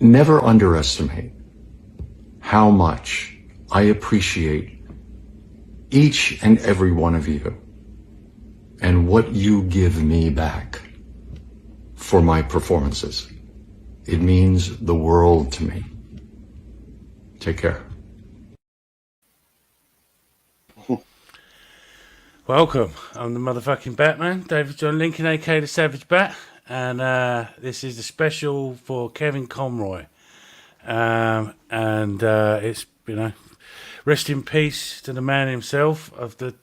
never underestimate how much I appreciate each and every one of you and what you give me back for my performances. It means the world to me. Take care. Welcome. I'm the motherfucking Batman, David John Lincoln, aka the Savage Bat, and this is the special for Kevin Conroy. It's, rest in peace to the man himself. I think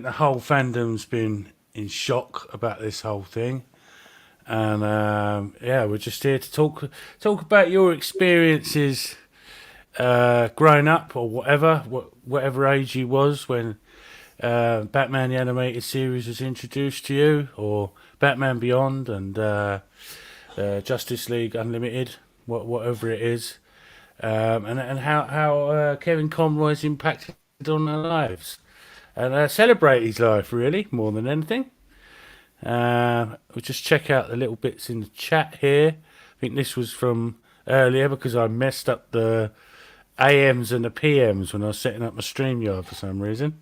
the whole fandom's been in shock about this whole thing, and we're just here to talk about your experiences growing up or whatever age you was when Batman the Animated Series was introduced to you, or Batman Beyond and Justice League Unlimited, whatever it is, and how Kevin Conroy's impacted on our lives, and celebrate his life really more than anything. We'll just check out the little bits in the chat here. I think this was from earlier because I messed up the AMs and the PMs when I was setting up my StreamYard for some reason.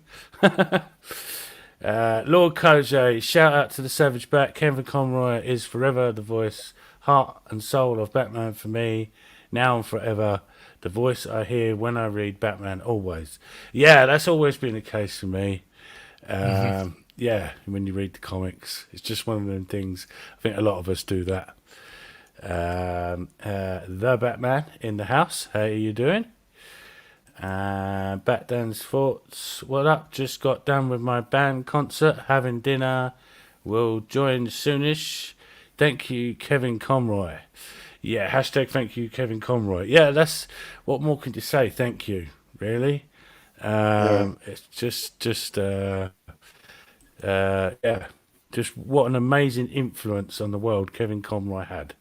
Lord Koj, shout out to the Savage Bat. Kevin Conroy is forever the voice, heart and soul of Batman for me, now and forever. The voice I hear when I read Batman, always. Yeah, that's always been the case for me. Yeah, when you read the comics, it's just one of them things. I think a lot of us do that. The Batman in the house. How are you doing? Batdan's thoughts. What up? Just got done with my band concert, having dinner. Will join soonish. Thank you, Kevin Conroy. Yeah, hashtag thank you, Kevin Conroy. Yeah, that's what more can you say? Thank you, really. It's just what an amazing influence on the world Kevin Conroy had.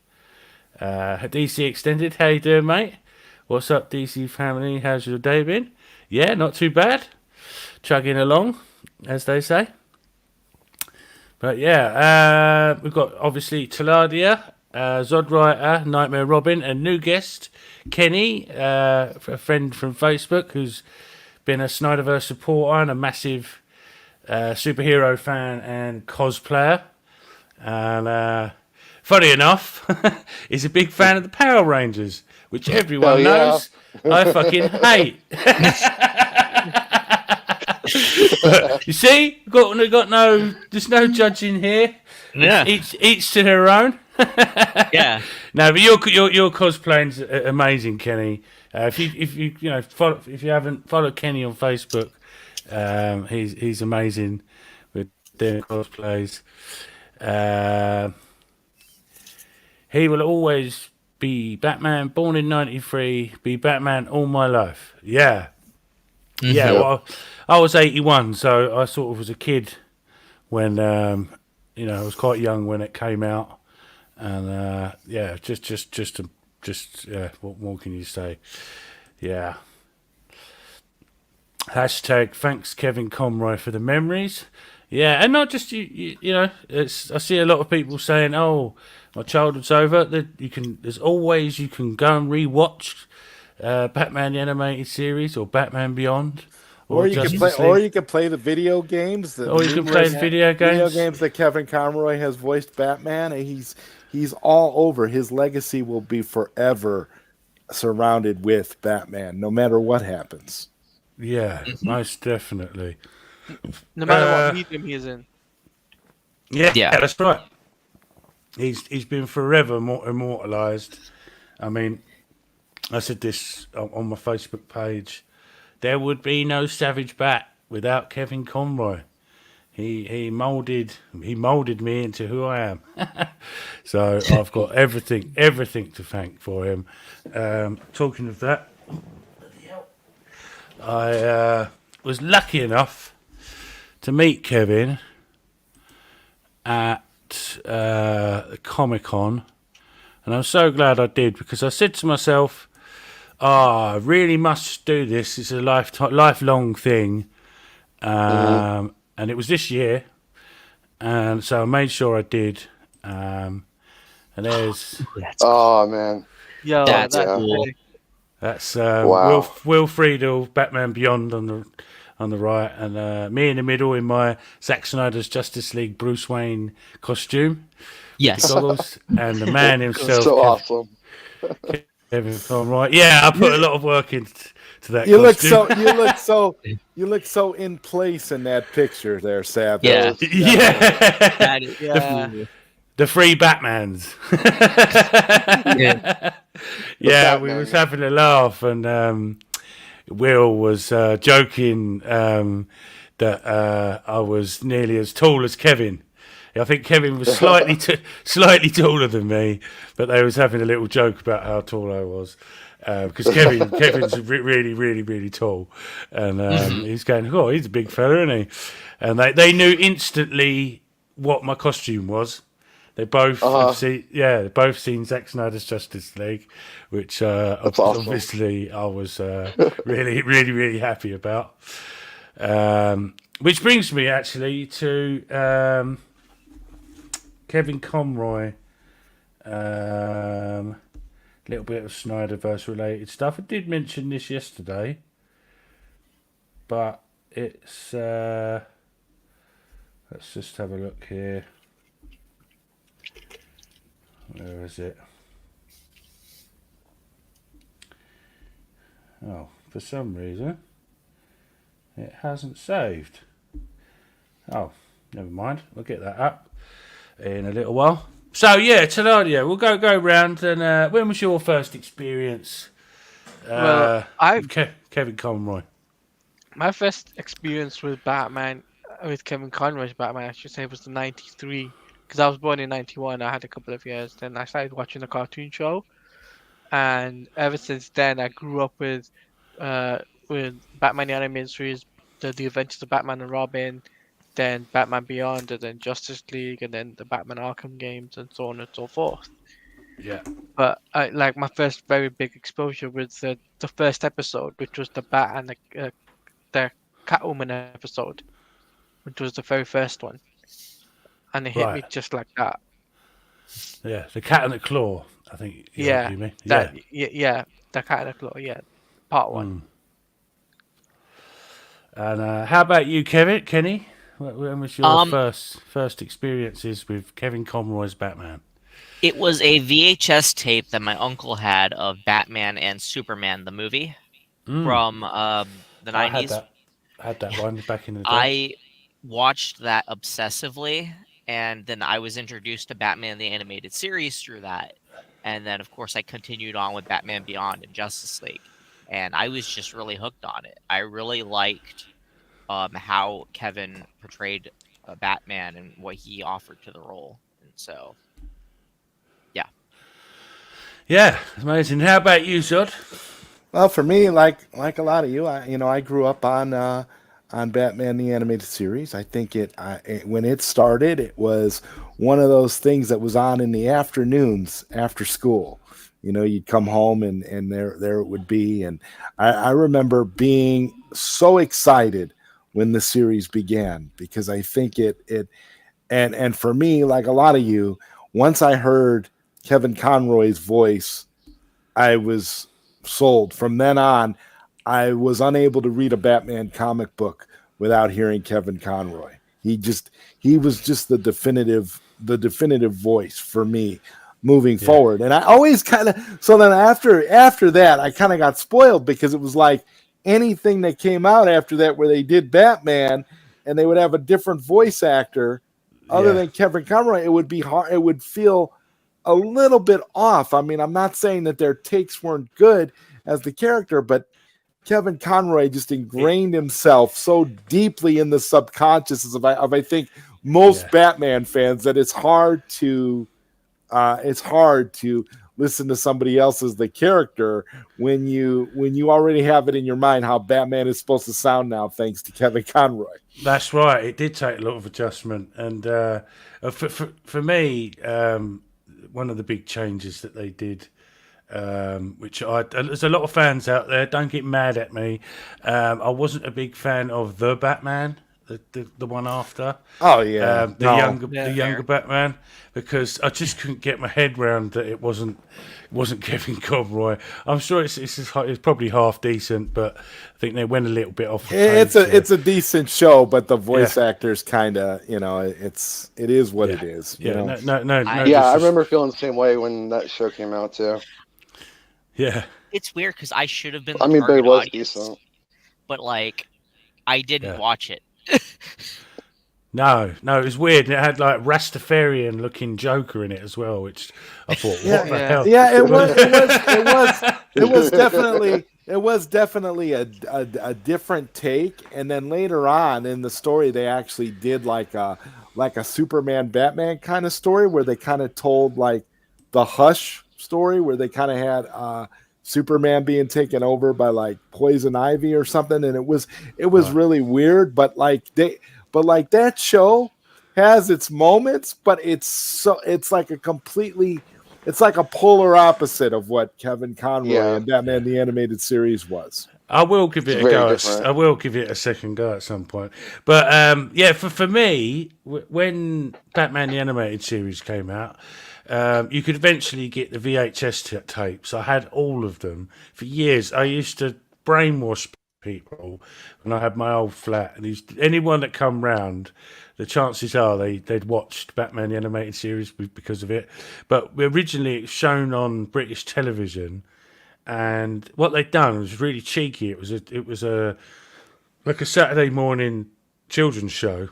DC Extended, how you doing, mate? What's up, DC family? How's your day been? Yeah, not too bad. Chugging along, as they say. But yeah, we've got obviously Taladia, Zodwriter, Nightmare Robin, and new guest, Kenny, a friend from Facebook who's been a Snyderverse supporter and a massive superhero fan and cosplayer. And funny enough, he's a big fan of the Power Rangers, which everyone knows I fucking hate. You see, there's no judging here. Yeah, each to their own. Yeah. No, but your cosplaying's amazing, Kenny. If you haven't followed Kenny on Facebook, he's amazing with doing cosplays. He will always be Batman, born in '93, be Batman all my life. Yeah. Mm-hmm. Yeah, well, I was 81, so I sort of was a kid when, I was quite young when it came out. And, what more can you say? Yeah. Hashtag thanks Kevin Conroy for the memories. Yeah, and not just I see a lot of people saying, "Oh, my childhood's over." You can go and rewatch Batman the Animated Series or Batman Beyond, or you can play the video games. Video games that Kevin Conroy has voiced Batman, and he's all over. His legacy will be forever surrounded with Batman, no matter what happens. Yeah, most definitely. No matter what medium he's in. Yeah, that's right. He's been forever immortalized. I mean, I said this on my Facebook page. There would be no Savage Bat without Kevin Conroy. He molded me into who I am. So I've got everything to thank for him. Talking of that, I was lucky enough to meet Kevin at the Comic-Con, and I'm so glad I did, because I said to myself, I really must do this. It's a lifelong thing. And it was this year, and so I made sure I did. And And there's Oh man, Yo, That's that's cool. sick. that's wow. Will Friedle, Batman Beyond on the right, and me in the middle in my Zack Snyder's Justice League Bruce Wayne costume with Yes. the goggles, and the man himself, So awesome. Kevin Conroy. Yeah, I put a lot of work into that You look costume. you look so in place in that picture there, Sav. Yeah. Yeah, That is Yeah. cool. the three Batmans. Yeah. Yeah, we Batman was Man. having a laugh, and Will was joking that I was nearly as tall as Kevin. I think Kevin was slightly taller than me, but they was having a little joke about how tall I was. Because Kevin's really tall, and he's going, oh, he's a big fella, isn't he? And they knew instantly what my costume was. They both they both seen Zack Snyder's Justice League, which That's awesome. obviously I was really happy about. Which brings me actually to Kevin Conroy. Little bit of Snyderverse related stuff. I did mention this yesterday, but it's let's just have a look here. Where is it? Oh, for some reason it hasn't saved. Oh, never mind. We'll get that up in a little while. So yeah, Taladia, we'll go round. And when was your first experience? Well, Kevin Conroy. My first experience with Batman, with Kevin Conroy's Batman, I should say, was the '93. Because I was born in '91, I had a couple of years. Then I started watching the cartoon show, and ever since then, I grew up with Batman the Animated Series, the Adventures of Batman and Robin, then Batman Beyond, and then Justice League, and then the Batman Arkham games, and so on and so forth. Yeah. But like my first very big exposure was the first episode, which was the Bat and the Catwoman episode, which was the very first one, and it hit me just like that. Yeah, the Cat and the Claw. I think. Yeah, you mean? the Cat and the Claw. Yeah, part one. And how about you, Kenny? When was your first experiences with Kevin Conroy's Batman? It was a VHS tape that my uncle had of Batman and Superman, the movie from the 90s. I had that one back in the day. I watched that obsessively, and then I was introduced to Batman the Animated Series through that. And then, of course, I continued on with Batman Beyond and Justice League. And I was just really hooked on it. I really liked how Kevin portrayed Batman and what he offered to the role. And so, yeah. Yeah, amazing. How about you, Zod? Well, for me, like a lot of you, I grew up on Batman the Animated Series. I think when it started, it was one of those things that was on in the afternoons after school. You'd come home and there it would be. And I remember being so excited when the series began, because I think and for me, like a lot of you, once I heard Kevin Conroy's voice, I was sold. From then on, I was unable to read a Batman comic book without hearing Kevin Conroy. He was just the definitive voice for me moving forward. And I always so then after that, I kind of got spoiled, because it was like anything that came out after that where they did Batman and they would have a different voice actor other than Kevin Conroy, it would be hard. It would feel a little bit off. I mean, I'm not saying that their takes weren't good as the character, but Kevin Conroy just ingrained himself so deeply in the subconscious of I think most Batman fans that it's hard to listen to somebody else as the character when you already have it in your mind how Batman is supposed to sound now, thanks to Kevin Conroy. That's right. It did take a lot of adjustment, and for me, one of the big changes that they did, which there's a lot of fans out there. Don't get mad at me. I wasn't a big fan of the Batman the one after. Oh yeah, the younger Batman, because I just couldn't get my head around that it wasn't Kevin Conroy. I'm sure it's probably half decent, but I think they went a little bit off the page. It's a decent show, but the voice actors kind of, it is what it is. Yeah, no. I remember feeling the same way when that show came out too. Yeah, it's weird because I should have been. I mean, Barry was decent, but like, I didn't watch it. No, it was weird. It had like Rastafarian looking Joker in it as well, which I thought, what the hell? Yeah, it was definitely a different take. And then later on in the story, they actually did like a Superman Batman kind of story where they kind of told like the Hush story where they kind of had Superman being taken over by like Poison Ivy or something, and it was really weird. But that show has its moments, but it's like a polar opposite of what Kevin Conroy and Batman the Animated Series was. I will give it a go. I will give it a second go at some point. But for me, when Batman the Animated Series came out, you could eventually get the VHS tapes. I had all of them for years. I used to brainwash people when I had my old flat, and anyone that come round, the chances are they'd watched Batman the Animated Series because of it. But originally it was shown on British television, and what they'd done was really cheeky. It was a Saturday morning children's show.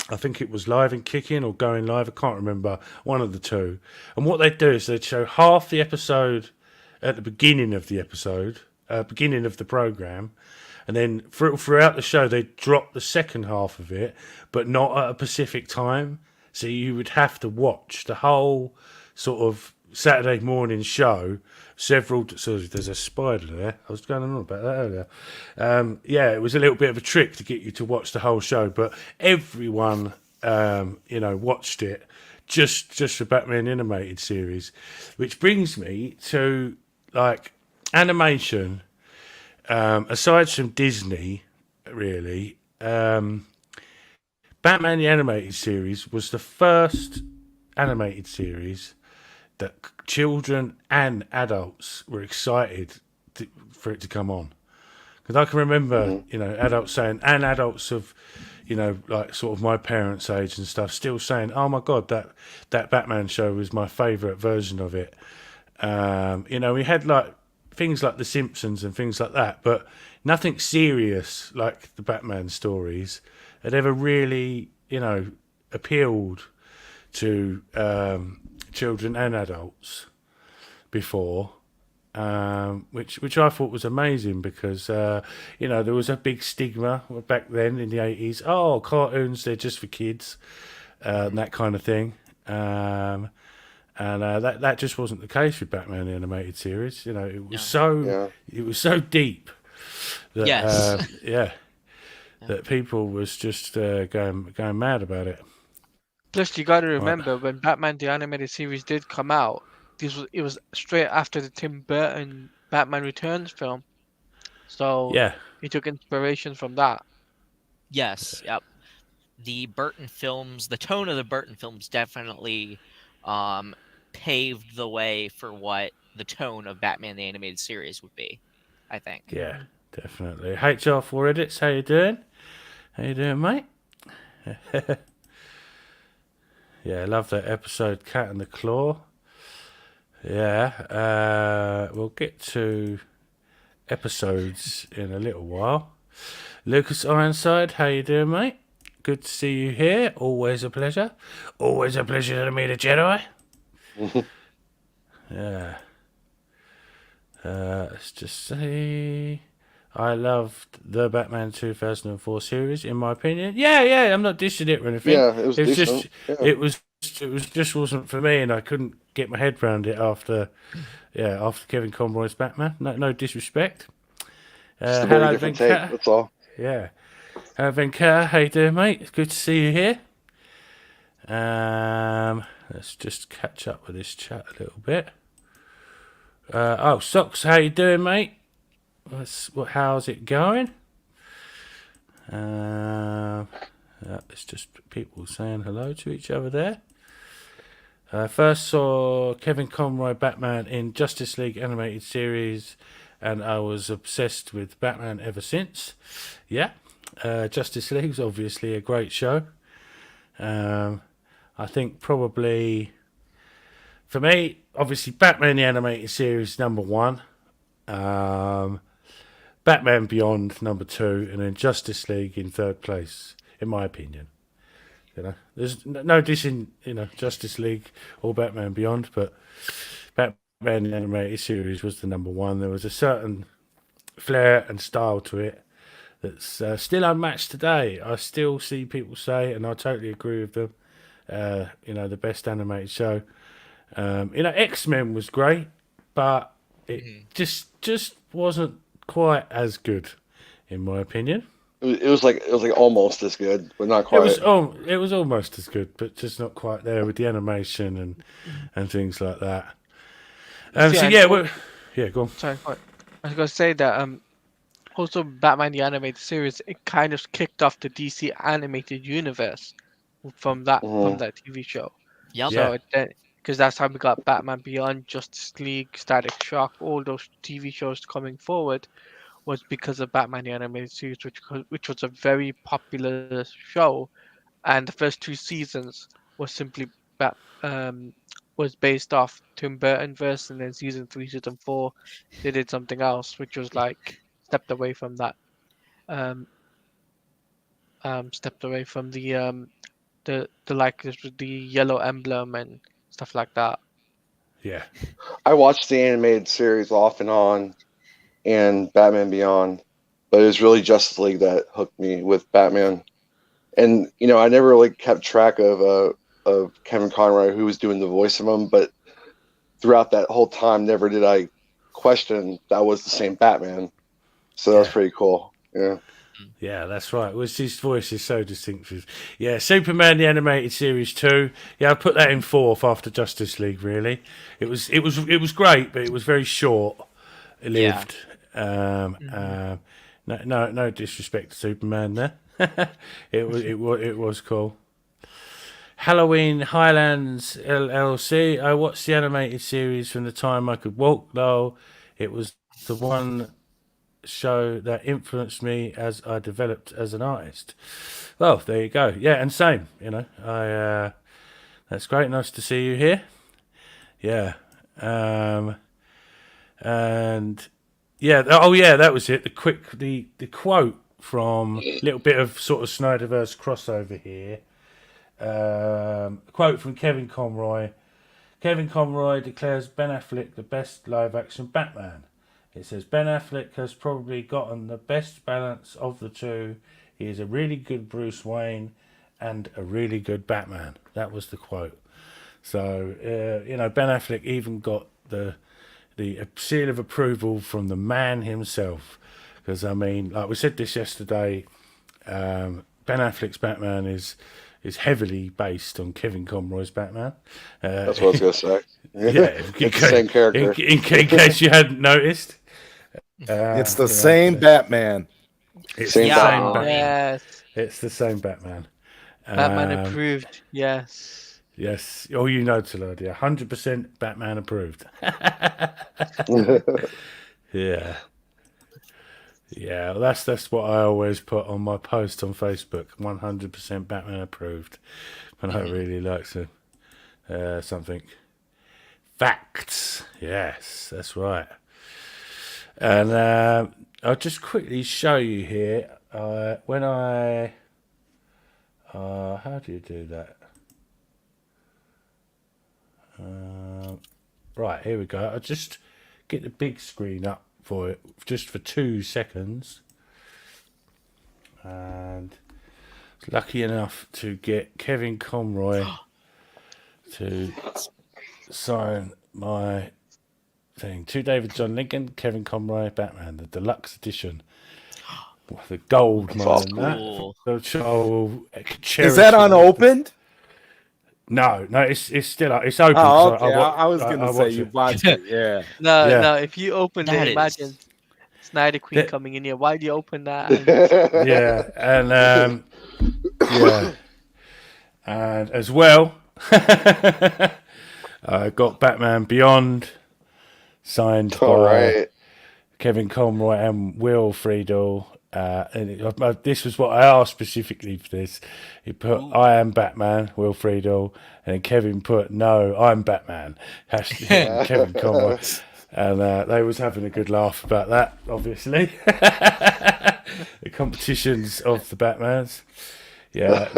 I think it was Live and Kicking or Going Live. I can't remember, one of the two. And what they'd do is they'd show half the episode at the beginning of the program, and then throughout the show they'd drop the second half of it, but not at a specific time. So you would have to watch the whole sort of Saturday morning show. There's a spider there. I was going on about that earlier. It was a little bit of a trick to get you to watch the whole show, but everyone, watched it just for Batman Animated Series, which brings me to like animation. Aside from Disney, really, Batman the Animated Series was the first animated series that children and adults were excited for it to come on. Because I can remember, adults saying, and adults of, like sort of my parents' age and stuff, still saying, "Oh my God, that Batman show was my favourite version of it." We had like things like The Simpsons and things like that, but nothing serious like the Batman stories had ever really, appealed to children and adults before, which I thought was amazing because, there was a big stigma back then in the 80s. Oh, cartoons, they're just for kids, and that kind of thing. And that just wasn't the case with Batman the Animated Series. It was so deep that that people was just going mad about it. Plus, you got to remember when Batman the Animated Series did come out, it was straight after the Tim Burton Batman Returns film, so he took inspiration from that. Yes, yep. The Burton films, the tone of the Burton films, definitely paved the way for what the tone of Batman the Animated Series would be, I think. Yeah, definitely. HR4 Edits, how you doing? How you doing, mate? Yeah, I love that episode, Cat and the Claw. Yeah, we'll get to episodes in a little while. Lucas Ironside, how you doing, mate? Good to see you here. Always a pleasure. Always a pleasure to meet a Jedi. Yeah. Let's just say I loved the Batman 2004 series, in my opinion. Yeah, I'm not dishing it or anything. Yeah, it was decent. It was just wasn't for me, and I couldn't get my head around it after Kevin Conroy's Batman. No disrespect. Just a very different take, that's all. Yeah. Venkat, how you doing, mate? It's good to see you here. Let's just catch up with this chat a little bit. Socks, how you doing, mate? How's it going? It's just people saying hello to each other there. First saw Kevin Conroy Batman in Justice League animated series, and I was obsessed with Batman ever since. Yeah, Justice League is obviously a great show. I think probably for me, obviously Batman the animated series #1, Batman Beyond #2, and then Justice League in third place, in my opinion. You know, there's no dissing, Justice League or Batman Beyond, but Batman the animated series was the #1. There was a certain flair and style to it that's still unmatched today. I still see people say, and I totally agree with them, the best animated show. X-Men was great, but it just wasn't quite as good, in my opinion. It was like almost as good, but not quite. It was almost as good, but just not quite there with the animation and things like that. Go on. Sorry, I was going to say that also Batman the animated series, it kind of kicked off the DC animated universe from that TV show. Yep. So because that's how we got Batman Beyond, Justice League, Static Shock, all those TV shows coming forward was because of Batman the animated series, which was a very popular show, and the first 2 seasons was simply was based off Tim Burton verse, and then season 3, season 4, they did something else, which was like stepped away from that, stepped away from the yellow emblem and stuff like that. Yeah, I watched the animated series off and on, and Batman Beyond, but it was really Justice League that hooked me with Batman. And I never really kept track of Kevin Conroy, who was doing the voice of him, but throughout that whole time, never did I question that was the same Batman. So that was pretty cool. Yeah. Yeah, that's right. His voice is so distinctive. Yeah, Superman the animated series 2. Yeah, I put that in 4th after Justice League. Really, it was great, but it was very short lived. Yeah. No disrespect to Superman there. it was cool. Halloween Highlands LLC. I watched the animated series from the time I could walk, though. It was the one show that influenced me as I developed as an artist. Well, there you go. Yeah, and same. That's great. Nice to see you here. Yeah. And yeah. Oh, yeah. That was it. The quote from a little bit of sort of Snyderverse crossover here. Quote from Kevin Conroy. Kevin Conroy declares Ben Affleck the best live-action Batman. It says, Ben Affleck has probably gotten the best balance of the two. He is a really good Bruce Wayne and a really good Batman. That was the quote. So, Ben Affleck even got the seal of approval from the man himself. Because, like we said this yesterday, Ben Affleck's Batman is heavily based on Kevin Conroy's Batman. That's what I was going to say. Yeah, it's the same character. In case you hadn't noticed. It's the same Batman. It's the same Batman. Yes. It's the same Batman. Batman approved. Yes. Yes. Oh, Tolodia. 100% Batman approved. Yeah. Yeah, well, that's what I always put on my post on Facebook. 100% Batman approved. And I really like something. Facts. Yes, that's right. And I'll just quickly show you here. When I... how do you do that? Right, here we go. I'll just get the big screen up for it, just for 2 seconds. And I was lucky enough to get Kevin Conroy to sign my thing. To David John Lincoln, Kevin Conroy, Batman, the deluxe edition. The gold one. Cool. Is that unopened? No, it's still it's open. Oh, okay. I was going to say you watched it. Yeah. No. If you open That it, imagine Snyder Queen coming in here. Why do you open that? Yeah, and yeah, and as well, I got Batman Beyond signed by Kevin Conroy and Will Friedle. This was what I asked specifically for this. He put, "I am Batman," Will Friedle, and then Kevin put, "No, I'm Batman." Kevin Conroy. And they was having a good laugh about that, obviously. The competitions of the Batmans. Yeah,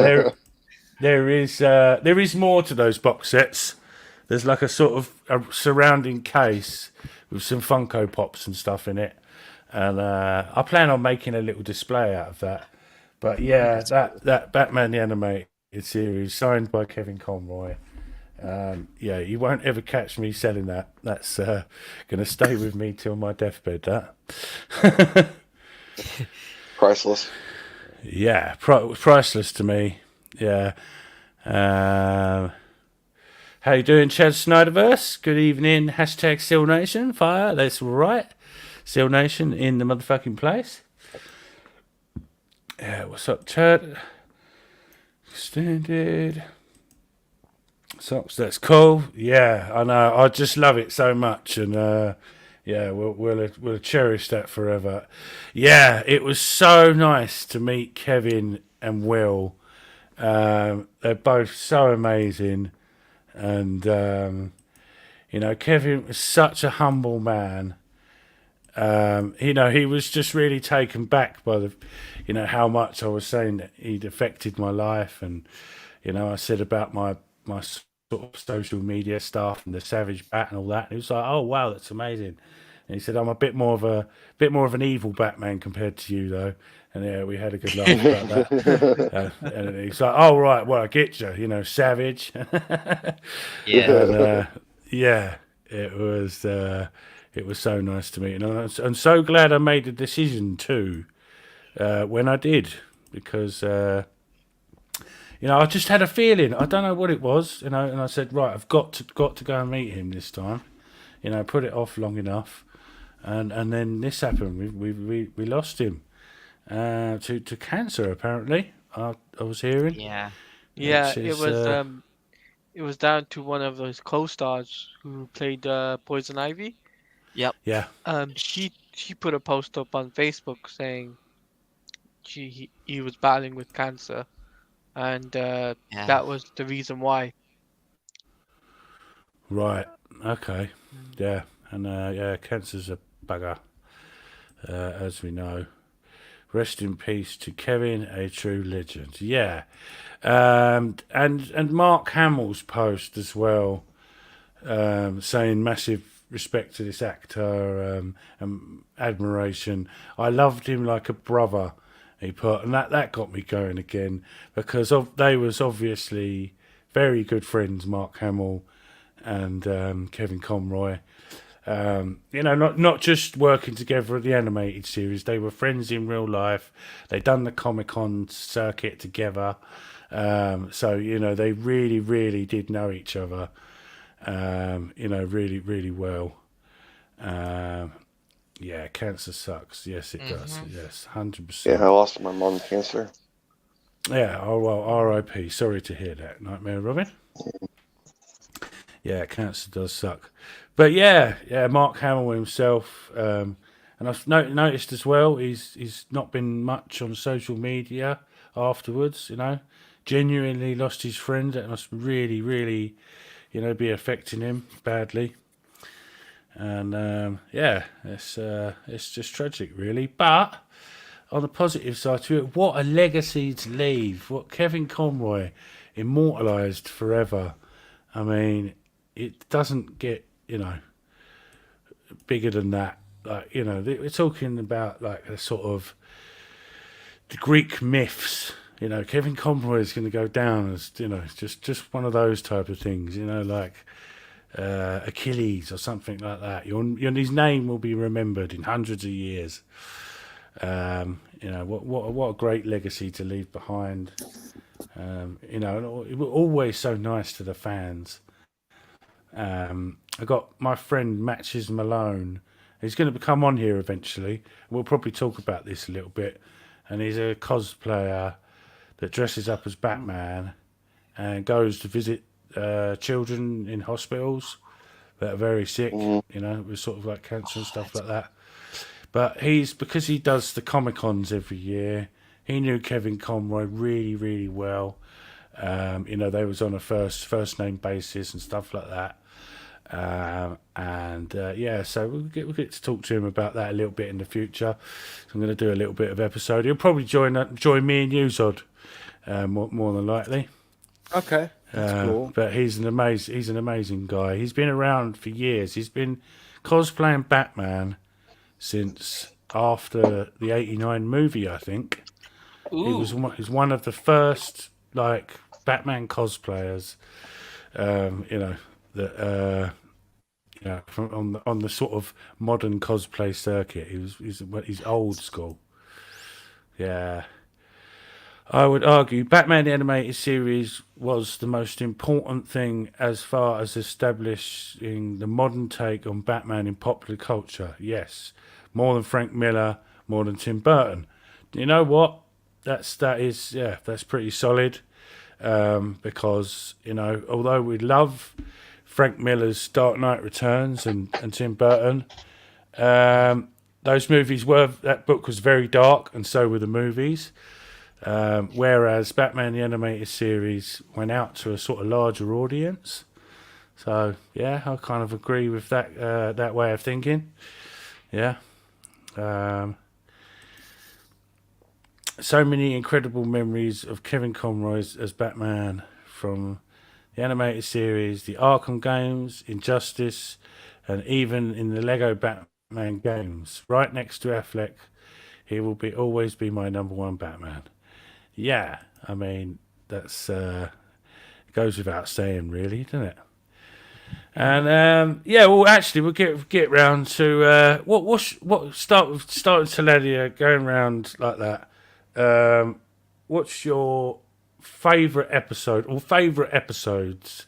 there is more to those box sets. There's like a sort of a surrounding case with some Funko Pops and stuff in it. And I plan on making a little display out of that. But yeah, that Batman the Animated Series, signed by Kevin Conroy. Yeah, you won't ever catch me selling that. That's going to stay with me till my deathbed, that. Priceless. Yeah, priceless to me. Yeah. How you doing, Chad Snyderverse? Good evening. Hashtag Seal Nation. Fire. That's right. Seal Nation in the motherfucking place. Yeah, what's up, Chad? Extended. Socks, that's cool. Yeah, I know. I just love it so much, and yeah, we'll cherish that forever. Yeah, it was so nice to meet Kevin and Will. They're both so amazing, and you know, Kevin was such a humble man. You know, he was just really taken back by the, you know, how much I was saying that he'd affected my life, and you know, I said about my sort of social media stuff and the Savage Bat and all that. And he was like, "Oh wow, that's amazing." And he said, "I'm a bit more of an evil Batman compared to you, though." And yeah, we had a good laugh about that. And he's like, "Oh right, well I get you, you know, savage." Yeah. And yeah, it was so nice to meet, and I'm so glad I made the decision too when I did, because. You know, I just had a feeling. I don't know what it was, you know. And I said, right, I've got to go and meet him this time. You know, put it off long enough, and then this happened. We lost him to cancer. Apparently, I was hearing. Yeah. Yeah, it was down to one of those co-stars who played Poison Ivy. Yep. Yeah. She put a post up on Facebook saying he was battling with cancer. And that was the reason why. Right. Okay. Yeah. And yeah, cancer's a bugger, as we know. Rest in peace to Kevin, a true legend. Yeah. And Mark Hamill's post as well, saying massive respect to this actor, and admiration. I loved him like a brother. He put, and that got me going again, because they was obviously very good friends, Mark Hamill and Kevin Conroy. You know, not just working together at the animated series. They were friends in real life. They done the Comic-Con circuit together. So you know, they really, really did know each other. You know, really, really well. Yeah, cancer sucks. Yes, it does. Yes, 100%. Yeah, I lost my mom to cancer. Yeah, oh well, R.I.P. Sorry to hear that, Nightmare Robin. Yeah, cancer does suck. But yeah, Mark Hamill himself, and I've noticed as well, he's not been much on social media afterwards, you know. Genuinely lost his friend. That must really, really, you know, be affecting him badly. And yeah, it's just tragic, really. But on the positive side to it, what a legacy to leave! What Kevin Conroy immortalised forever. I mean, it doesn't get, you know, bigger than that. Like, you know, we're talking about like a sort of the Greek myths. You know, Kevin Conroy is going to go down as, you know, just one of those type of things. You know, like Achilles or something like that. His name will be remembered in hundreds of years. You know, what a great legacy to leave behind. You know, it was always so nice to the fans. I got my friend Matches Malone He's going to come on here eventually. We'll probably talk about this a little bit. And he's a cosplayer that dresses up as Batman and goes to visit children in hospitals that are very sick, with sort of like cancer and stuff like that. But because he does the Comic-Cons every year, he knew Kevin Conroy really, really well. They was on a first name basis and stuff like that. So we'll get to talk to him about that a little bit in the future. So I'm going to do a little bit of episode. He'll probably join me and you, Zod, more than likely. Okay, that's cool. But he's an amazing guy. He's been around for years. He's been cosplaying Batman since after the '89 movie, I think. Ooh. He was one of the first Batman cosplayers. From on the sort of modern cosplay circuit. He's old school. Yeah. I would argue Batman the Animated Series was the most important thing as far as establishing the modern take on Batman in popular culture. Yes. More than Frank Miller, more than Tim Burton. You know what? That's pretty solid. Because, although we love Frank Miller's Dark Knight Returns and Tim Burton, those movies that book was very dark, and so were the movies. Whereas Batman the Animated Series went out to a sort of larger audience. So yeah, I kind of agree with that way of thinking. Yeah. So many incredible memories of Kevin Conroy as Batman from the animated series, the Arkham games, Injustice, and even in the Lego Batman games. Right next to Affleck, he will always be my number one Batman. Yeah, I mean, that's it goes without saying, really, doesn't it? And actually, we'll get round to start with Taladia, going round like that. What's your favourite episode or favourite episodes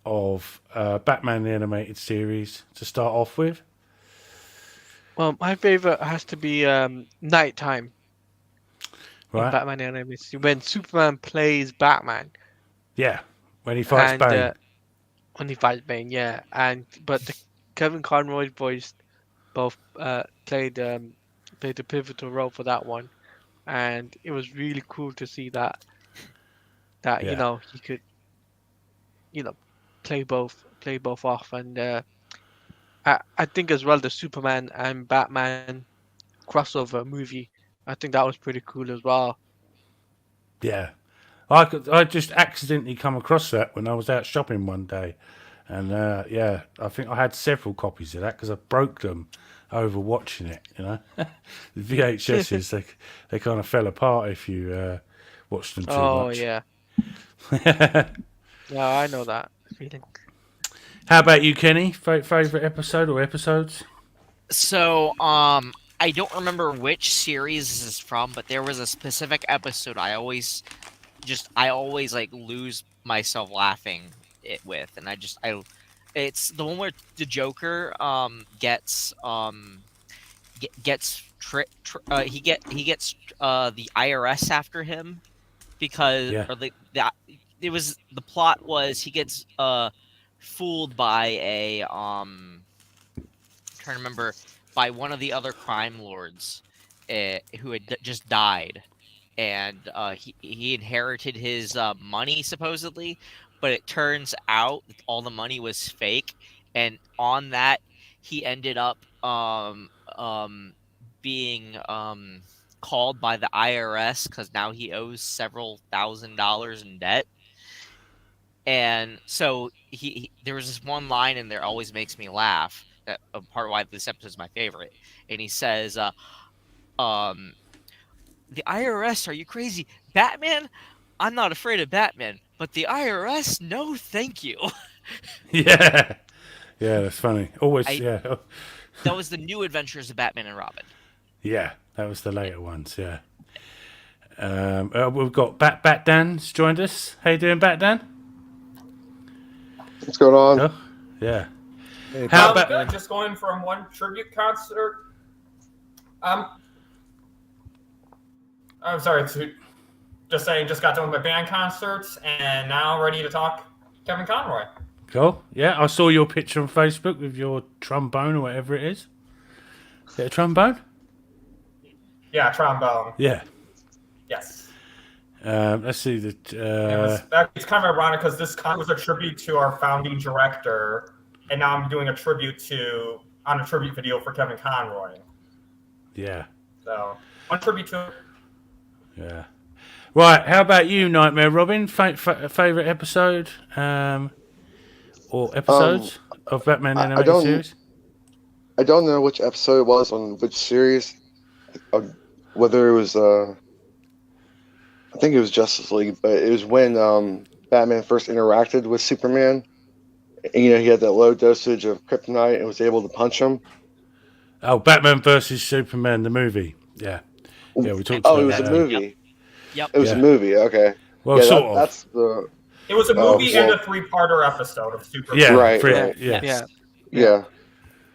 of Batman the Animated Series to start off with? Well, my favourite has to be Nighttime. Right. Batman the Animated Series, when Superman plays Batman. Yeah, when he fights Bane. When he fights Bane, yeah. But Kevin Conroy voiced both played a pivotal role for that one. And it was really cool to see that he could play both off. And I think as well the Superman and Batman crossover movie, I think that was pretty cool as well. Yeah, I just accidentally come across that when I was out shopping one day, and I think I had several copies of that because I broke them over watching it. The VHSs they kind of fell apart if you watched them too much. Oh yeah. Yeah, I know that feeling. How about you, Kenny? Favorite episode or episodes? So, I don't remember which series this is from, but there was a specific episode I always lose myself laughing with, and it's the one where the Joker gets the IRS after him because the plot was he gets fooled by a trying to remember, by one of the other crime lords who had just died, and he inherited his money supposedly, but it turns out all the money was fake, and on that he ended up being called by the IRS because now he owes several $1,000s in debt. And so there was this one line in there always makes me laugh, that part of why this episode is my favorite. And he says, the IRS, are you crazy? Batman? I'm not afraid of Batman, but the IRS? No, thank you. Yeah, that's funny. That was the New Adventures of Batman and Robin. Yeah, that was the later ones, yeah. We've got Bat Dan's joined us. How you doing, Bat Dan? What's going on? Oh, yeah. How about good? Just going from one tribute concert. I'm sorry. Just saying. Just got done with my band concerts, and now ready to talk Kevin Conroy. Cool. Yeah, I saw your picture on Facebook with your trombone or whatever it is. Is it a trombone? Yeah, trombone. Yeah. Yes. Let's see the. It's kind of ironic because this was a tribute to our founding director, and now I'm doing a tribute video for Kevin Conroy. Yeah. So one tribute to. Yeah. Right. How about you, Nightmare Robin? Favorite episode, or episodes of Batman animated series? I don't know which episode it was on which series. Whether it was, I think it was Justice League, but it was when Batman first interacted with Superman. And, he had that low dosage of kryptonite and was able to punch him. Oh, Batman versus Superman, the movie. Yeah. Yeah, we talked about that. Oh, it was a movie. Yep. It was a movie, okay. Well, sort of. That's the... It was a movie and a 3-parter episode of Superman. Yeah, right.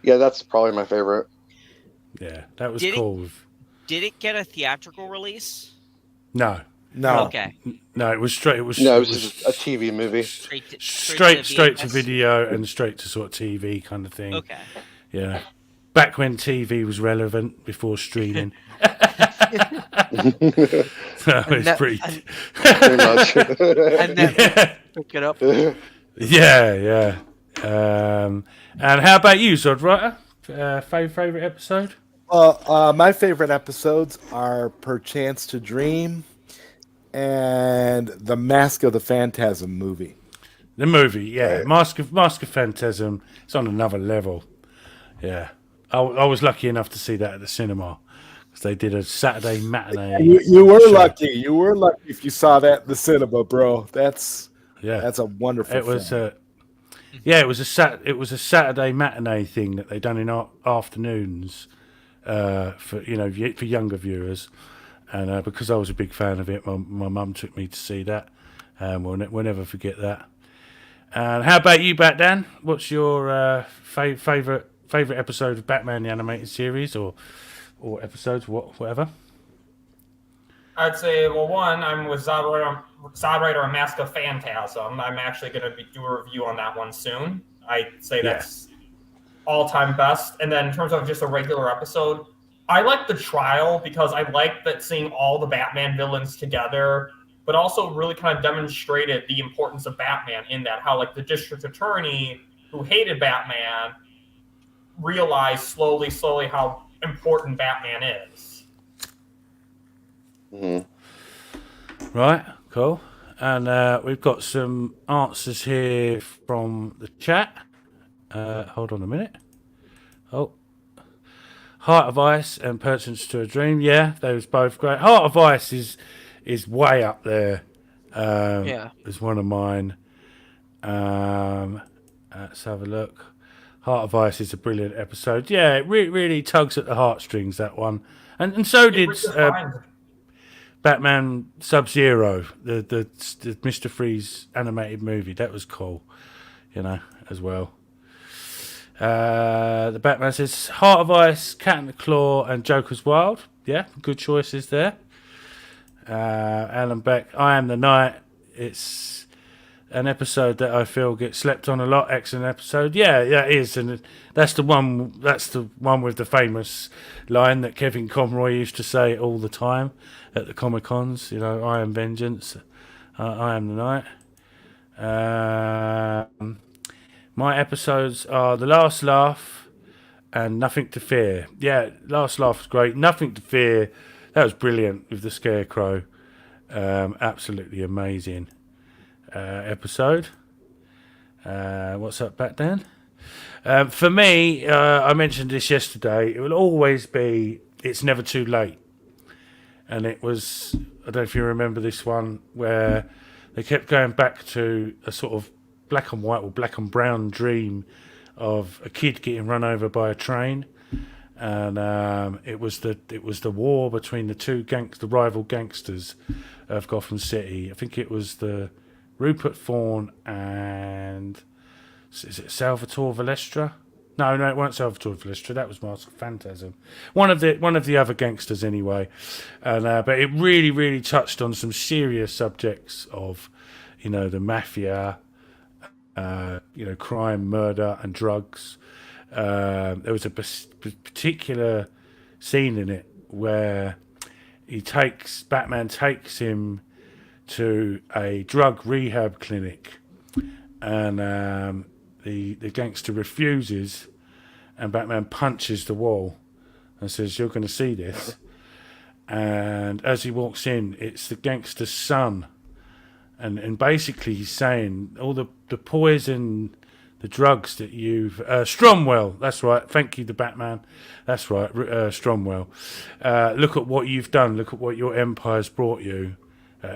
Yeah, that's probably my favorite. Yeah, that was cool. Did it get a theatrical release? No. Okay. No, it was straight. It was just a TV movie. Straight to video and straight to sort of TV kind of thing. Okay. Yeah. Back when TV was relevant before streaming. So it's pretty much. And then pick it up. Yeah. And how about you, Zodwriter? Favorite episode? My favorite episodes are Perchance to Dream and The Mask of the Phantasm movie. The movie, yeah. Right. Mask of Phantasm. It's on another level. Yeah. I was lucky enough to see that at the cinema because they did a Saturday matinee. You were lucky. You were lucky if you saw that in the cinema, bro. That's a wonderful. It was it was a Saturday matinee thing that they done in afternoons for younger viewers, and because I was a big fan of it, my mum took me to see that. We'll never forget that. And how about you, Batman? What's your favorite episode of Batman the Animated Series, or episodes, whatever? I'd say, well, one, I'm with Zodwriter on Mask of Phantasm. I'm actually going to do a review on that one soon. I'd say that's all-time best. And then in terms of just a regular episode, I like the trial because I like that seeing all the Batman villains together, but also really kind of demonstrated the importance of Batman in that, how like the district attorney who hated Batman realized slowly how important Batman is. Mm-hmm. Right, cool. And we've got some answers here from the chat. Hold on a minute. Oh, Heart of Ice and Perchance to a Dream. Yeah, they was both great. Heart of Ice is way up there. It's one of mine. Let's have a look. Heart of Ice is a brilliant episode. Yeah, it really tugs at the heartstrings, that one. And so did Batman Sub-Zero, the Mr. Freeze animated movie. That was cool, as well. The Batman says Heart of Ice, Cat and the Claw, and Joker's Wild. Yeah, good choices there. Alan Beck, I Am the Night. It's an episode that I feel gets slept on a lot. Excellent episode. Yeah, it is, and that's the one. That's the one with the famous line that Kevin Conroy used to say all the time at the Comic Cons. I am vengeance. I am the night. My episodes are The Last Laugh and Nothing to Fear. Yeah, Last Laugh was great. Nothing to Fear, that was brilliant with the Scarecrow. Absolutely amazing episode. What's up, Batman? For me, I mentioned this yesterday, it will always be It's Never Too Late. And it was, I don't know if you remember this one, where they kept going back to a sort of black and white or black and brown dream of a kid getting run over by a train, and it was the war between the rival gangsters of Gotham City. I think it was the Rupert Thorne and is it Salvatore Valestra? No, it wasn't Salvatore Filistra. That was Mask of Phantasm. One of the other gangsters, anyway. And but it really, really touched on some serious subjects of, the mafia, crime, murder, and drugs. There was a particular scene in it where Batman takes him to a drug rehab clinic, and the gangster refuses, and Batman punches the wall and says, "You're going to see this." And as he walks in, it's the gangster's son, and basically he's saying all the poison, the drugs that you've Stromwell, that's right, thank you, the Batman, that's right, Stromwell. Look at what you've done. Look at what your empire's brought you.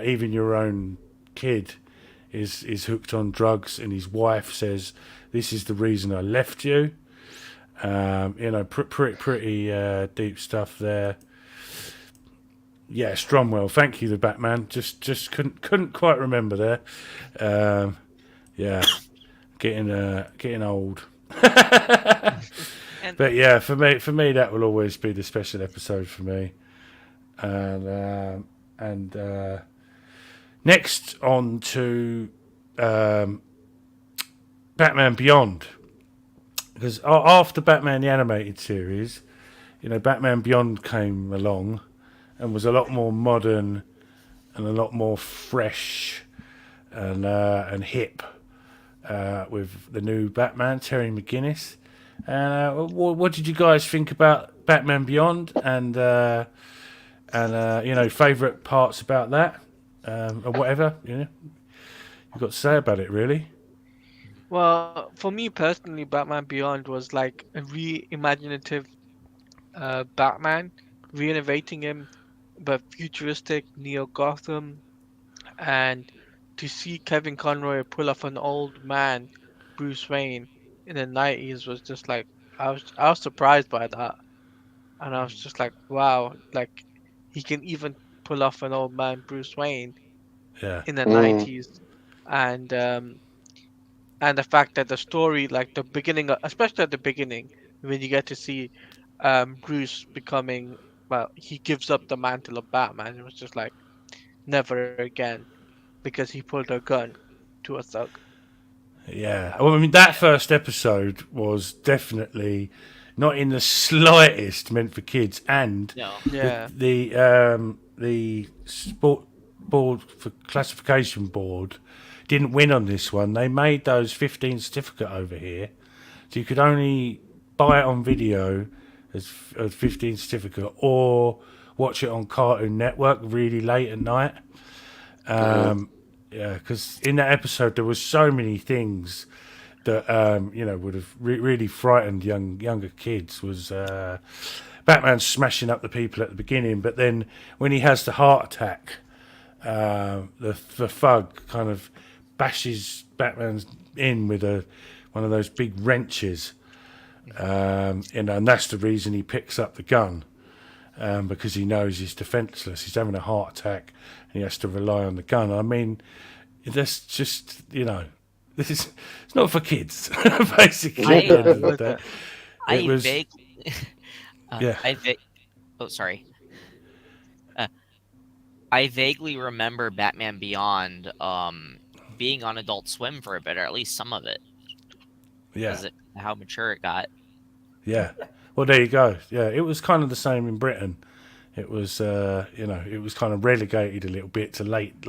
Even your own kid is hooked on drugs, and his wife says, "This is the reason I left you." Pretty deep stuff there. Yeah, Stromwell. Thank you, the Batman. Just couldn't quite remember there. Yeah, getting old. But yeah, for me, that will always be the special episode for me. And next on to Batman Beyond, because after Batman the Animated Series, Batman Beyond came along and was a lot more modern and a lot more fresh and hip with the new Batman, Terry McGinnis. And what did you guys think about Batman Beyond, and favourite parts about that, or whatever you've got to say about it, really? Well, for me personally, Batman Beyond was like a re-imaginative Batman, re-innovating him, but futuristic Neo Gotham, and to see Kevin Conroy pull off an old man Bruce Wayne in the 90s was just like, I was surprised by that, and I was just like, wow, like he can even pull off an old man Bruce Wayne in the 90s, and the fact that the story, like the beginning, especially at the beginning, when you get to see Bruce becoming, well, he gives up the mantle of Batman. It was just like, never again, because he pulled a gun to a thug. Yeah, well, I mean, that first episode was definitely not in the slightest meant for kids, and the sport board for classification board didn't win on this one. They made those 15 certificate over here, so you could only buy it on video as 15 certificate, or watch it on Cartoon Network really late at night. Yeah, because in that episode there was so many things that would have really frightened younger kids. Was Batman smashing up the people at the beginning, but then when he has the heart attack, the thug kind of bashes Batman in with one of those big wrenches, and that's the reason he picks up the gun, because he knows he's defenseless. He's having a heart attack, and he has to rely on the gun. I mean, that's just it's not for kids, basically. I vaguely remember Batman Beyond being on Adult Swim for a bit, or at least some of it. Yeah. How mature it got. Yeah. Well, there you go. Yeah, it was kind of the same in Britain. It was, it was kind of relegated a little bit to late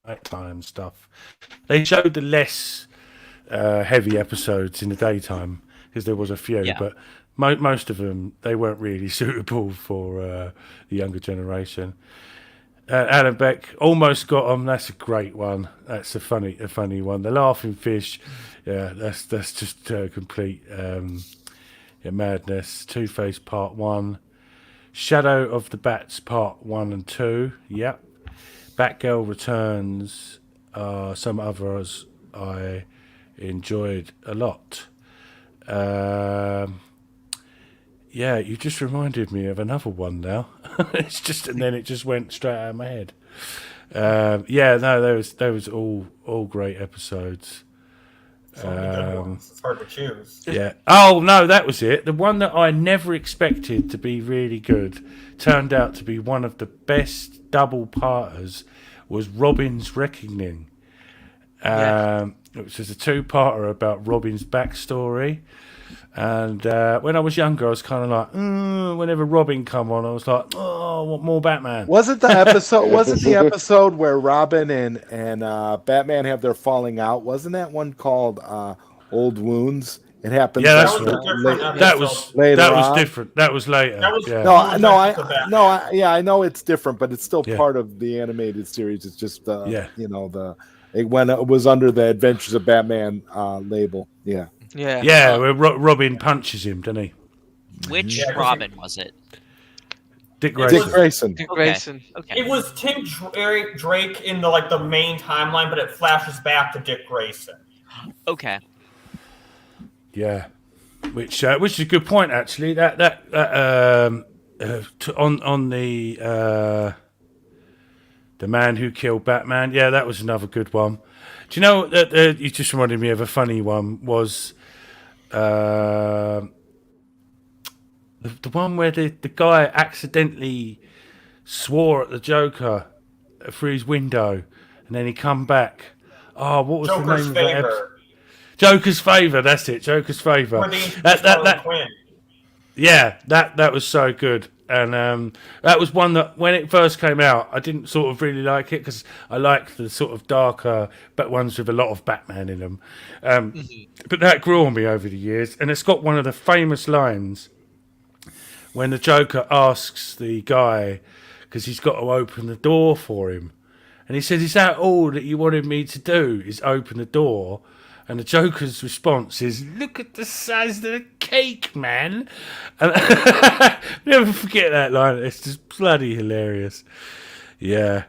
nighttime stuff. They showed the less heavy episodes in the daytime, because there was a few, but most of them, they weren't really suitable for the younger generation. Alan Beck, Almost Got 'Em. That's a great one. That's a funny one. The Laughing Fish, that's just complete madness. Two-Face Part 1, Shadow of the Bats Part 1 and 2. Yep. Batgirl Returns. Some others I enjoyed a lot. Yeah, you just reminded me of another one now. And then it just went straight out of my head. There was all great episodes. So many good ones. It's hard to choose. Yeah. Oh no, that was it. The one that I never expected to be really good turned out to be one of the best double parters. Was Robin's Reckoning. Which is a two-parter about Robin's backstory. And when I was younger, I was kind of like, whenever Robin come on, I was like, oh, I want more Batman. Wasn't the episode where Robin and Batman have their falling out? Wasn't that one called Old Wounds? It happened. Yeah, that was later. Different. That was later. That was, yeah. I know it's different, but it's still part of the animated series. It's just when it was under the Adventures of Batman label. Yeah. Yeah. Where Robin punches him, doesn't he? Which Robin was it? Dick Grayson. Dick Grayson. Okay. It was Tim Drake in the main timeline, but it flashes back to Dick Grayson. Okay. Yeah, which is a good point actually. On the Man Who Killed Batman. Yeah, that was another good one. Do you know that you just reminded me of a funny one? Was the one where the guy accidentally swore at the Joker through his window, and then he come back. Oh, what was Joker's the name of that Favor. episode? Joker's Favor, that's it. Joker's Favor. Yeah, that was so good, and that was one that when it first came out, I didn't sort of really like it because I like the sort of darker, but ones with a lot of Batman in them. But that grew on me over the years, and it's got one of the famous lines when the Joker asks the guy because he's got to open the door for him, and he says, "Is that all that you wanted me to do? Is open the door?" And the Joker's response is, "Look at the size of the cake, man." And never forget that line. It's just bloody hilarious. Yeah.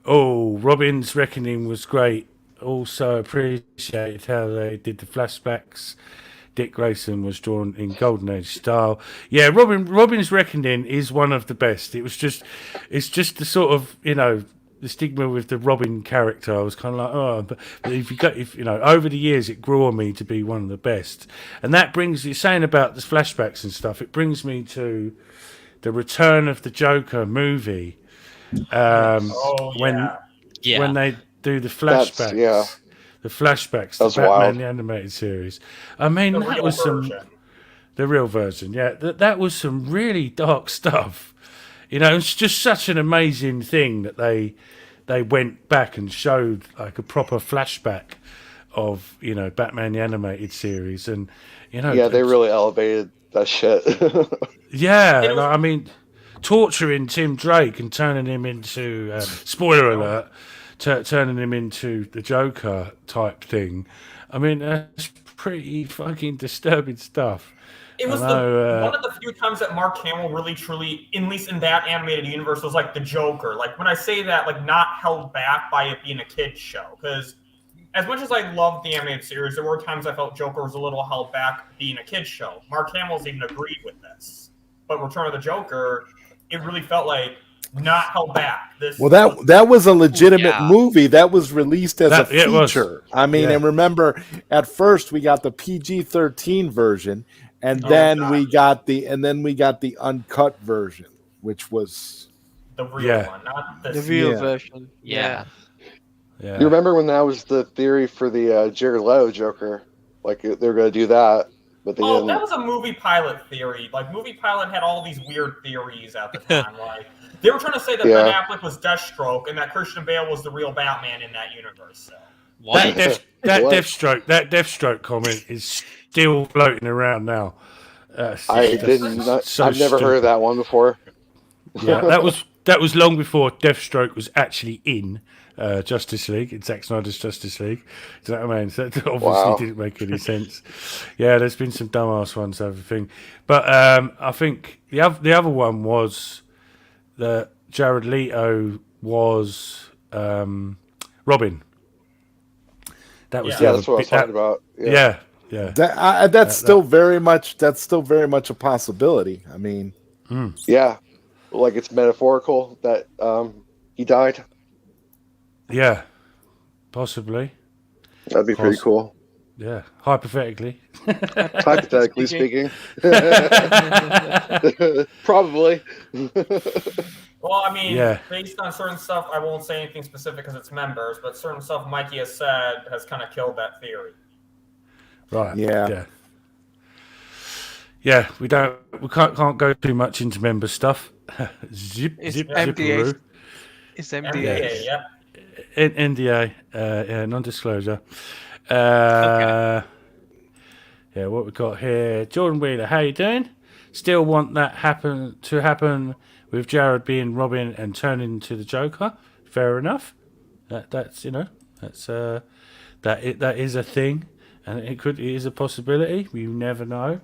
Robin's Reckoning was great. Also appreciated how they did the flashbacks. Dick Grayson was drawn in Golden Age style. Yeah, Robin's Reckoning is one of the best. It's just the sort of, the stigma with the Robin character. I was kind of like, but if over the years it grew on me to be one of the best. And that brings you saying about the flashbacks and stuff. It brings me to the Return of the Joker movie. When they do the flashbacks. The flashbacks, the Batman the animated series. I mean, that was the real version. Yeah, that was some really dark stuff. It's just such an amazing thing that they went back and showed like a proper flashback of Batman the animated series, and they really elevated that shit. I mean, torturing Tim Drake and turning him into spoiler alert, turning him into the Joker type thing. I mean, that's pretty fucking disturbing stuff. It was one of the few times that Mark Hamill really, truly, at least in that animated universe, was like the Joker. Like when I say that, like not held back by it being a kid's show. Because as much as I loved the animated series, there were times I felt Joker was a little held back being a kid's show. Mark Hamill's even agreed with this. But Return of the Joker, it really felt like not held back. That was a legitimate movie that was released as a feature. I mean, and remember, at first we got the PG-13 version. And then we got the uncut version, which was the real one, not the real version. Yeah. You remember when that was the theory for the Jared Leto Joker? Like they were going to do that, but they didn't. That was a movie pilot theory. Like movie pilot had all these weird theories at the time. Like they were trying to say that Ben Affleck was Deathstroke and that Christian Bale was the real Batman in that universe. So. That Deathstroke comment is still floating around now. I've never heard of that one before. Yeah, that was long before Deathstroke was actually in Justice League, in Zack Snyder's Justice League. Do you know what I mean? So that obviously didn't make any sense. Yeah, there's been some dumbass ones, everything. But I think the other one was that Jared Leto was Robin. That was that's what I was talking about. Yeah. That's still very much a possibility. I mean, like it's metaphorical that he died. Yeah, Possibly. That'd be pretty cool. Yeah, hypothetically. Hypothetically speaking. Probably. Well, I mean, based on certain stuff, I won't say anything specific because it's members, but certain stuff Mikey has said has kind of killed that theory. Right. Yeah. Yeah, we can't go too much into member stuff. Zip MDA. It's MDA. Yeah. NDA, non-disclosure. Okay. Yeah, what we got here? Jordan Wheeler, how you doing? Still want that to happen with Jared being Robin and turning into the Joker. Fair enough. That is a thing, and it is a possibility. We never know.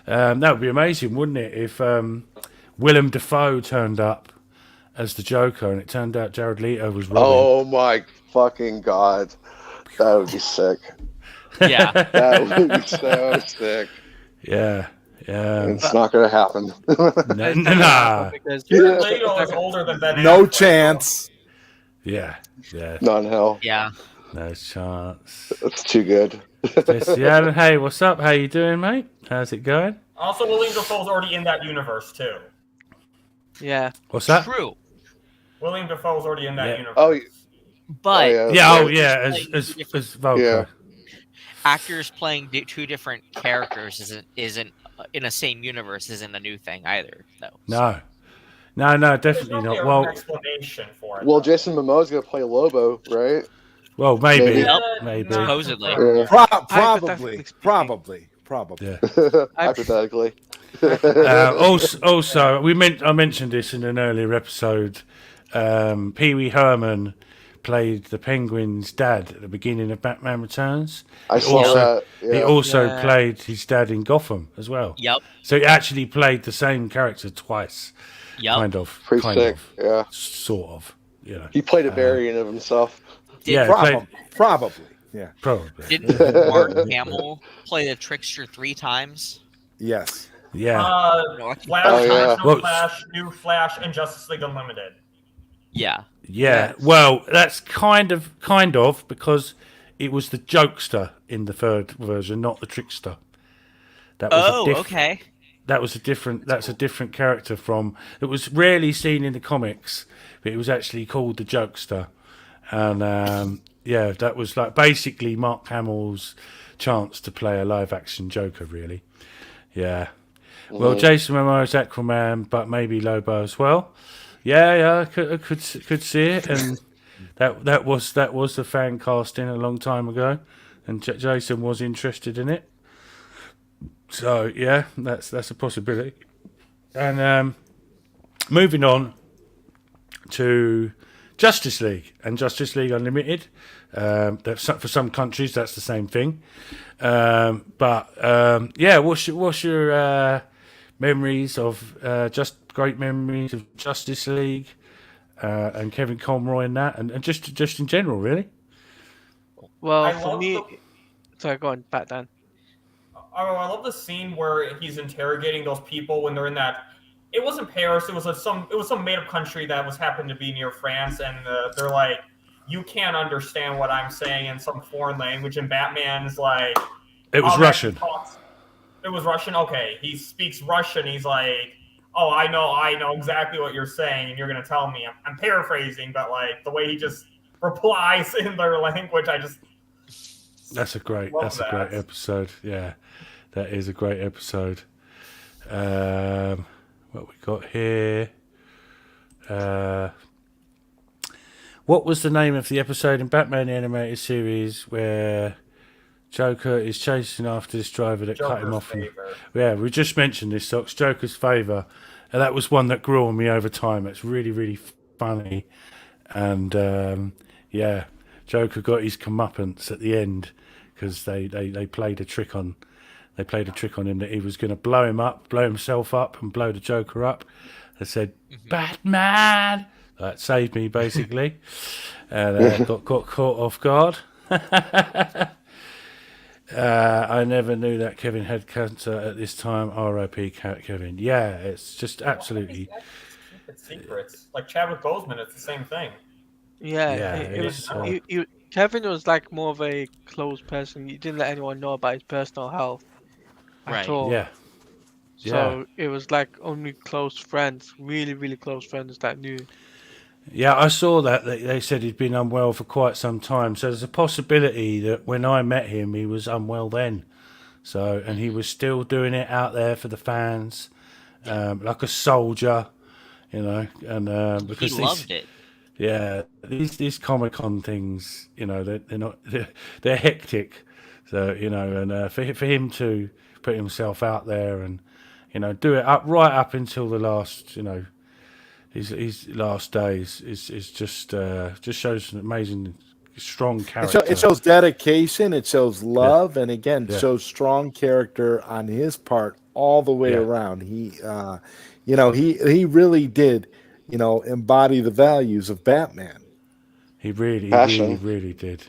That would be amazing, wouldn't it? If Willem Dafoe turned up as the Joker, and it turned out Jared Leto was Robin. Oh my fucking god, that would be sick. Yeah, that would be so sick. Yeah. It's not going to happen. Nah. Because Jared Leto is older than Ben. No chance. Yeah. Not in hell. Yeah. No chance. That's too good. Jesse Allen, hey, what's up? How you doing, mate? How's it going? Also, William Dafoe's already in that universe too. Yeah. What's that? True. William Dafoe's already in that universe. Oh, but as Volker. Yeah. Actors playing two different characters isn't in the same universe isn't a new thing either, though. No, definitely not. Well, explanation for it. Well, Jason Momoa's gonna play Lobo, right? Well, maybe. Supposedly. Yeah. Probably. Yeah. Hypothetically. Also, I mentioned this in an earlier episode. Pee Wee Herman played the Penguin's dad at the beginning of Batman Returns. I saw that. Yeah. He also played his dad in Gotham as well. Yep. So he actually played the same character twice. Yep. Kind of. Pretty sick. Yeah. Sort of. You know. He played a variant of himself. Probably. Yeah. Probably. Didn't Mark Hamill play the Trickster 3 times? Yes. Yeah. Flash, New Flash, and Justice League Unlimited. Yeah. Yeah. Well, that's kind of because it was the jokester in the third version, not the trickster. That was okay. That's a different character from. It was rarely seen in the comics, but it was actually called the jokester, and that was like basically Mark Hamill's chance to play a live action Joker, really. Yeah. Well, Jason Momoa's Aquaman, but maybe Lobo as well. Yeah, I could see it, and that was a fan casting a long time ago, and Jason was interested in it. So yeah, that's a possibility. And moving on to Justice League and Justice League Unlimited. For some countries, that's the same thing. What's your memories of great memories of Justice League and Kevin Conroy in that, and just in general, really? Well, for me, sorry, go on, Pat Dan. I love the scene where he's interrogating those people when they're in that. It wasn't Paris. It was some made up country that was happened to be near France, and they're like, "You can't understand what I'm saying in some foreign language." And Batman's like, "It was Russian." It was Russian. Okay, he speaks Russian. He's like, "Oh, I know exactly what you're saying, and you're gonna tell me." I'm paraphrasing, but like the way he just replies in their language, That's a great episode. Yeah, that is a great episode. What we got here? What was the name of the episode in Batman the Animated Series where Joker is chasing after this driver that cut him off? Yeah, we just mentioned this, Sox. Joker's Favour. And that was one that grew on me over time. It's really, really funny. And Joker got his comeuppance at the end because they played a trick on him that he was going to blow himself up and blow the Joker up. They said, "Batman!" That saved me, basically. And got caught off guard. I never knew that Kevin had cancer at this time. R.I.P. Kevin. Yeah, it's just absolutely... Secrets. Like Chadwick Boseman, it's the same thing. Yeah, Kevin was like more of a closed person. He didn't let anyone know about his personal health at all. Yeah. So it was like only close friends, really, really close friends that knew. Yeah, I saw that. They said he'd been unwell for quite some time. So there's a possibility that when I met him, he was unwell then. So, and he was still doing it out there for the fans, like a soldier, you know. And because he loved it. Yeah, these Comic Con things, you know, they're not they're hectic. So you know, and for him to put himself out there and you know do it up right up until the last, you know, his last days is just shows an amazing strong character. It shows dedication. It shows love, and again, shows strong character on his part all the way around. He, you know, he really did, you know, embody the values of Batman. He really did.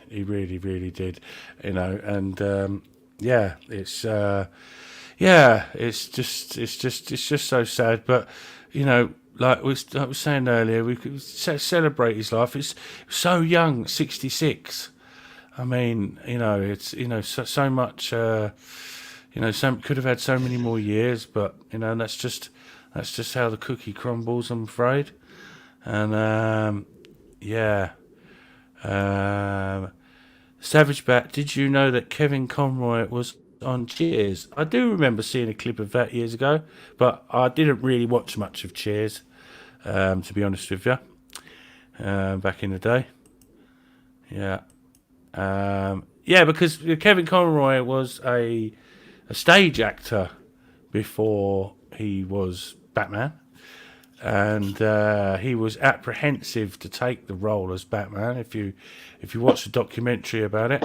He really did. You know, and it's just so sad. But you know, like I was saying earlier, we could celebrate his life. It's so young, 66. I mean, you know, it's so much. You know, some could have had so many more years, but you know, that's just how the cookie crumbles. I'm afraid, and yeah. Savage Bat, did you know that Kevin Conroy was on Cheers? I do remember seeing a clip of that years ago, but I didn't really watch much of Cheers, to be honest with you, back in the day. Yeah. Because Kevin Conroy was a stage actor before he was Batman. And he was apprehensive to take the role as Batman. If you watch the documentary about it,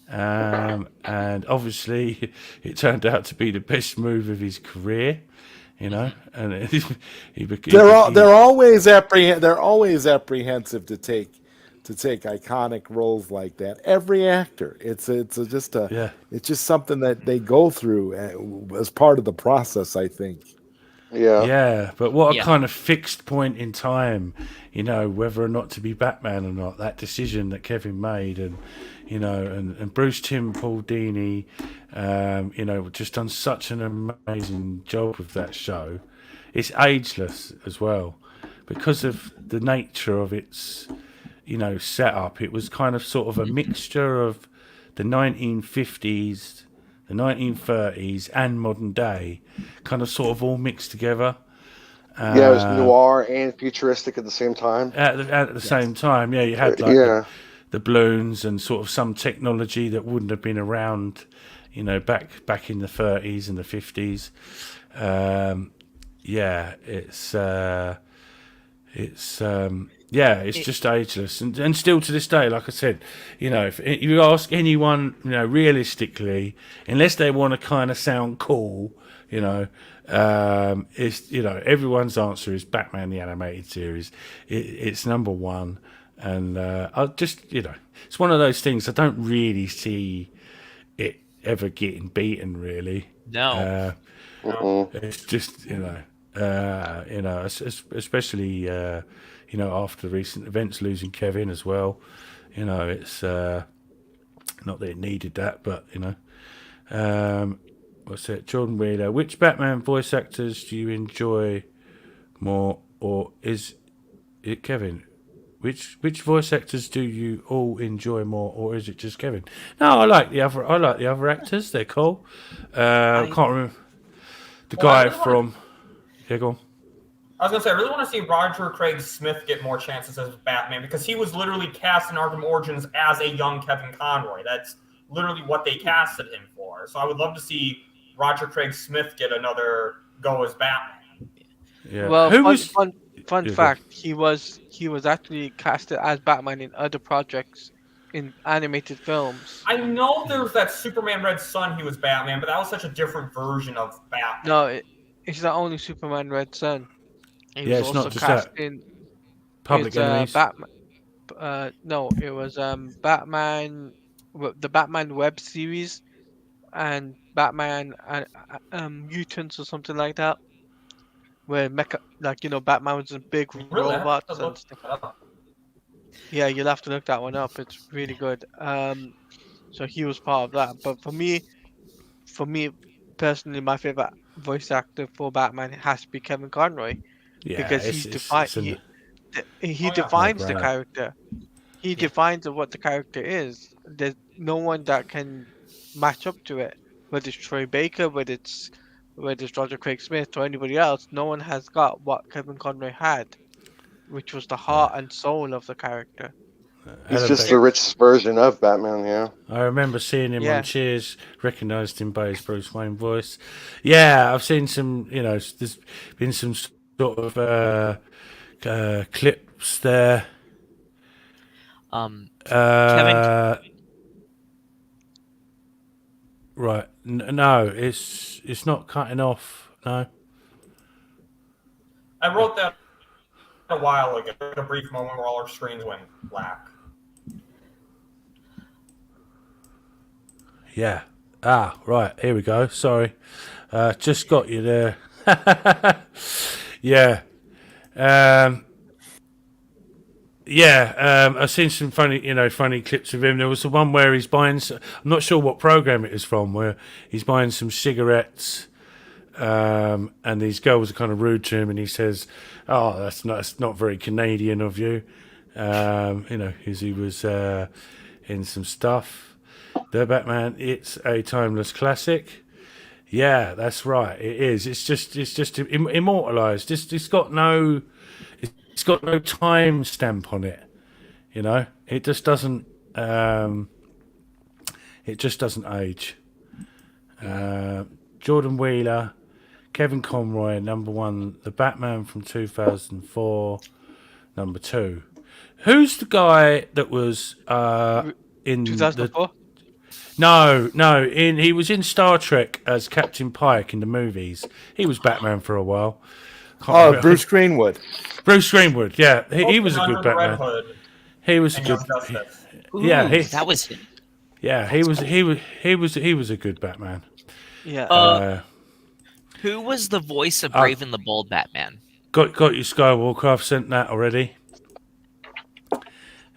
and obviously it turned out to be the best move of his career, you know. And they're always apprehensive to take iconic roles like that. Every actor, it's just something that they go through as part of the process, I think. Yeah, but what a kind of fixed point in time, you know, whether or not to be Batman or not, that decision that Kevin made, and you know, and Bruce Timm, Paul Dini, you know, just done such an amazing job with that show. It's ageless as well, because of the nature of its, you know, setup. It was kind of sort of a mixture of the 1950s, the 1930s and modern day, kind of sort of all mixed together. It was noir and futuristic at the same time. At the same time, you had like the balloons and sort of some technology that wouldn't have been around, you know, back in the 30s and the 50s. It's just ageless, and still to this day, like I said, you know, if you ask anyone, you know, realistically, unless they want to kind of sound cool, you know, it's, you know, everyone's answer is Batman the Animated Series. It's number one, and I just, you know, it's one of those things I don't really see it ever getting beaten, really. No, it's just, you know, especially. You know, after recent events, losing Kevin as well, you know, it's not that it needed that, but you know, what's it? Jordan Wheeler. Which Batman voice actors do you enjoy more, or is it Kevin? Which voice actors do you all enjoy more, or is it just Kevin? No, I like the other actors. They're cool. I can't remember the guy from. Yeah, go on. I was going to say, I really want to see Roger Craig Smith get more chances as Batman, because he was literally cast in Arkham Origins as a young Kevin Conroy. That's literally what they casted him for. So I would love to see Roger Craig Smith get another go as Batman. Yeah. Well, fun fact, he was actually casted as Batman in other projects in animated films. I know there was that Superman Red Son, he was Batman, but that was such a different version of Batman. No, it's not only Superman Red Son. He was also cast in Public Enemies. Batman. No, it was Batman, the Batman web series, and Batman and Mutants or something like that, where Batman was a big robot and stuff. Yeah, you'll have to look that one up. It's really good. So he was part of that. But for me personally, my favorite voice actor for Batman has to be Kevin Conroy Yeah, because it's an he Oh, yeah. defines the no-brainer. character. He defines what the character is. There's no one that can match up to it. Whether it's Troy Baker, whether it's Roger Craig Smith or anybody else, no one has got what Kevin Conroy had, which was the heart and soul of the character. He's Alan just Beck. the richest version of Batman, yeah. I remember seeing him Yeah. on Cheers, recognised him by his Bruce Wayne voice. Yeah, I've seen some, there's been some sort of clips there. Kevin, Right. No, it's not cutting off. No. I wrote that a while ago. A brief moment where all our screens went black. Yeah. Ah, right. Here we go. Sorry. Just got you there. Yeah. I've seen some funny clips of him. There was the one where he's buying. I'm not sure what program it is from, where he's buying some cigarettes, and these girls are kind of rude to him, and he says, "Oh, that's not very Canadian of you," because he was in some stuff. The Batman, it's a timeless classic. Yeah, that's right. It is. It's just immortalized. It's got no time stamp on it. It just doesn't. It just doesn't age. Jordan Wheeler, Kevin Conroy, number 1. The Batman from 2004, number 2. Who's the guy that was in 2004. No. He was in Star Trek as Captain Pike in the movies. He was Batman for a while. Bruce Greenwood. Bruce Greenwood, yeah, he was a Under good the Red Batman. Hood He was a and good. Young Justice. Yeah, that was him. yeah, he was a good Batman. Yeah. Who was the voice of Brave and the Bold Batman? Got you, Skywalker. I've sent that already.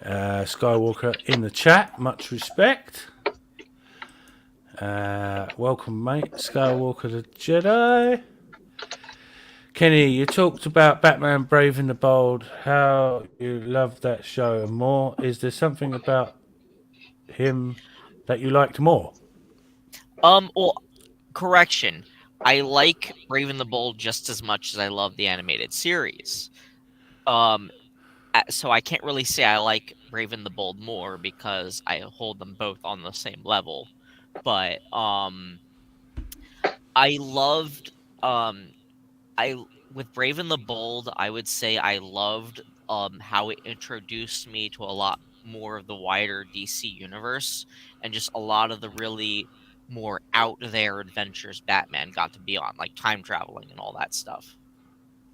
Skywalker in the chat. Much respect. Welcome, mate. Skywalker the Jedi. Kenny, you talked about Batman Brave and the Bold, how you loved that show and more. Is there something about him that you liked more? Well, correction. I like Brave and the Bold just as much as I love the animated series. So I can't really say I like Brave and the Bold more because I hold them both on the same level. But I loved with Brave and the Bold, I would say I loved how it introduced me to a lot more of the wider DC universe and just a lot of the really more out there adventures Batman got to be on, like time traveling and all that stuff.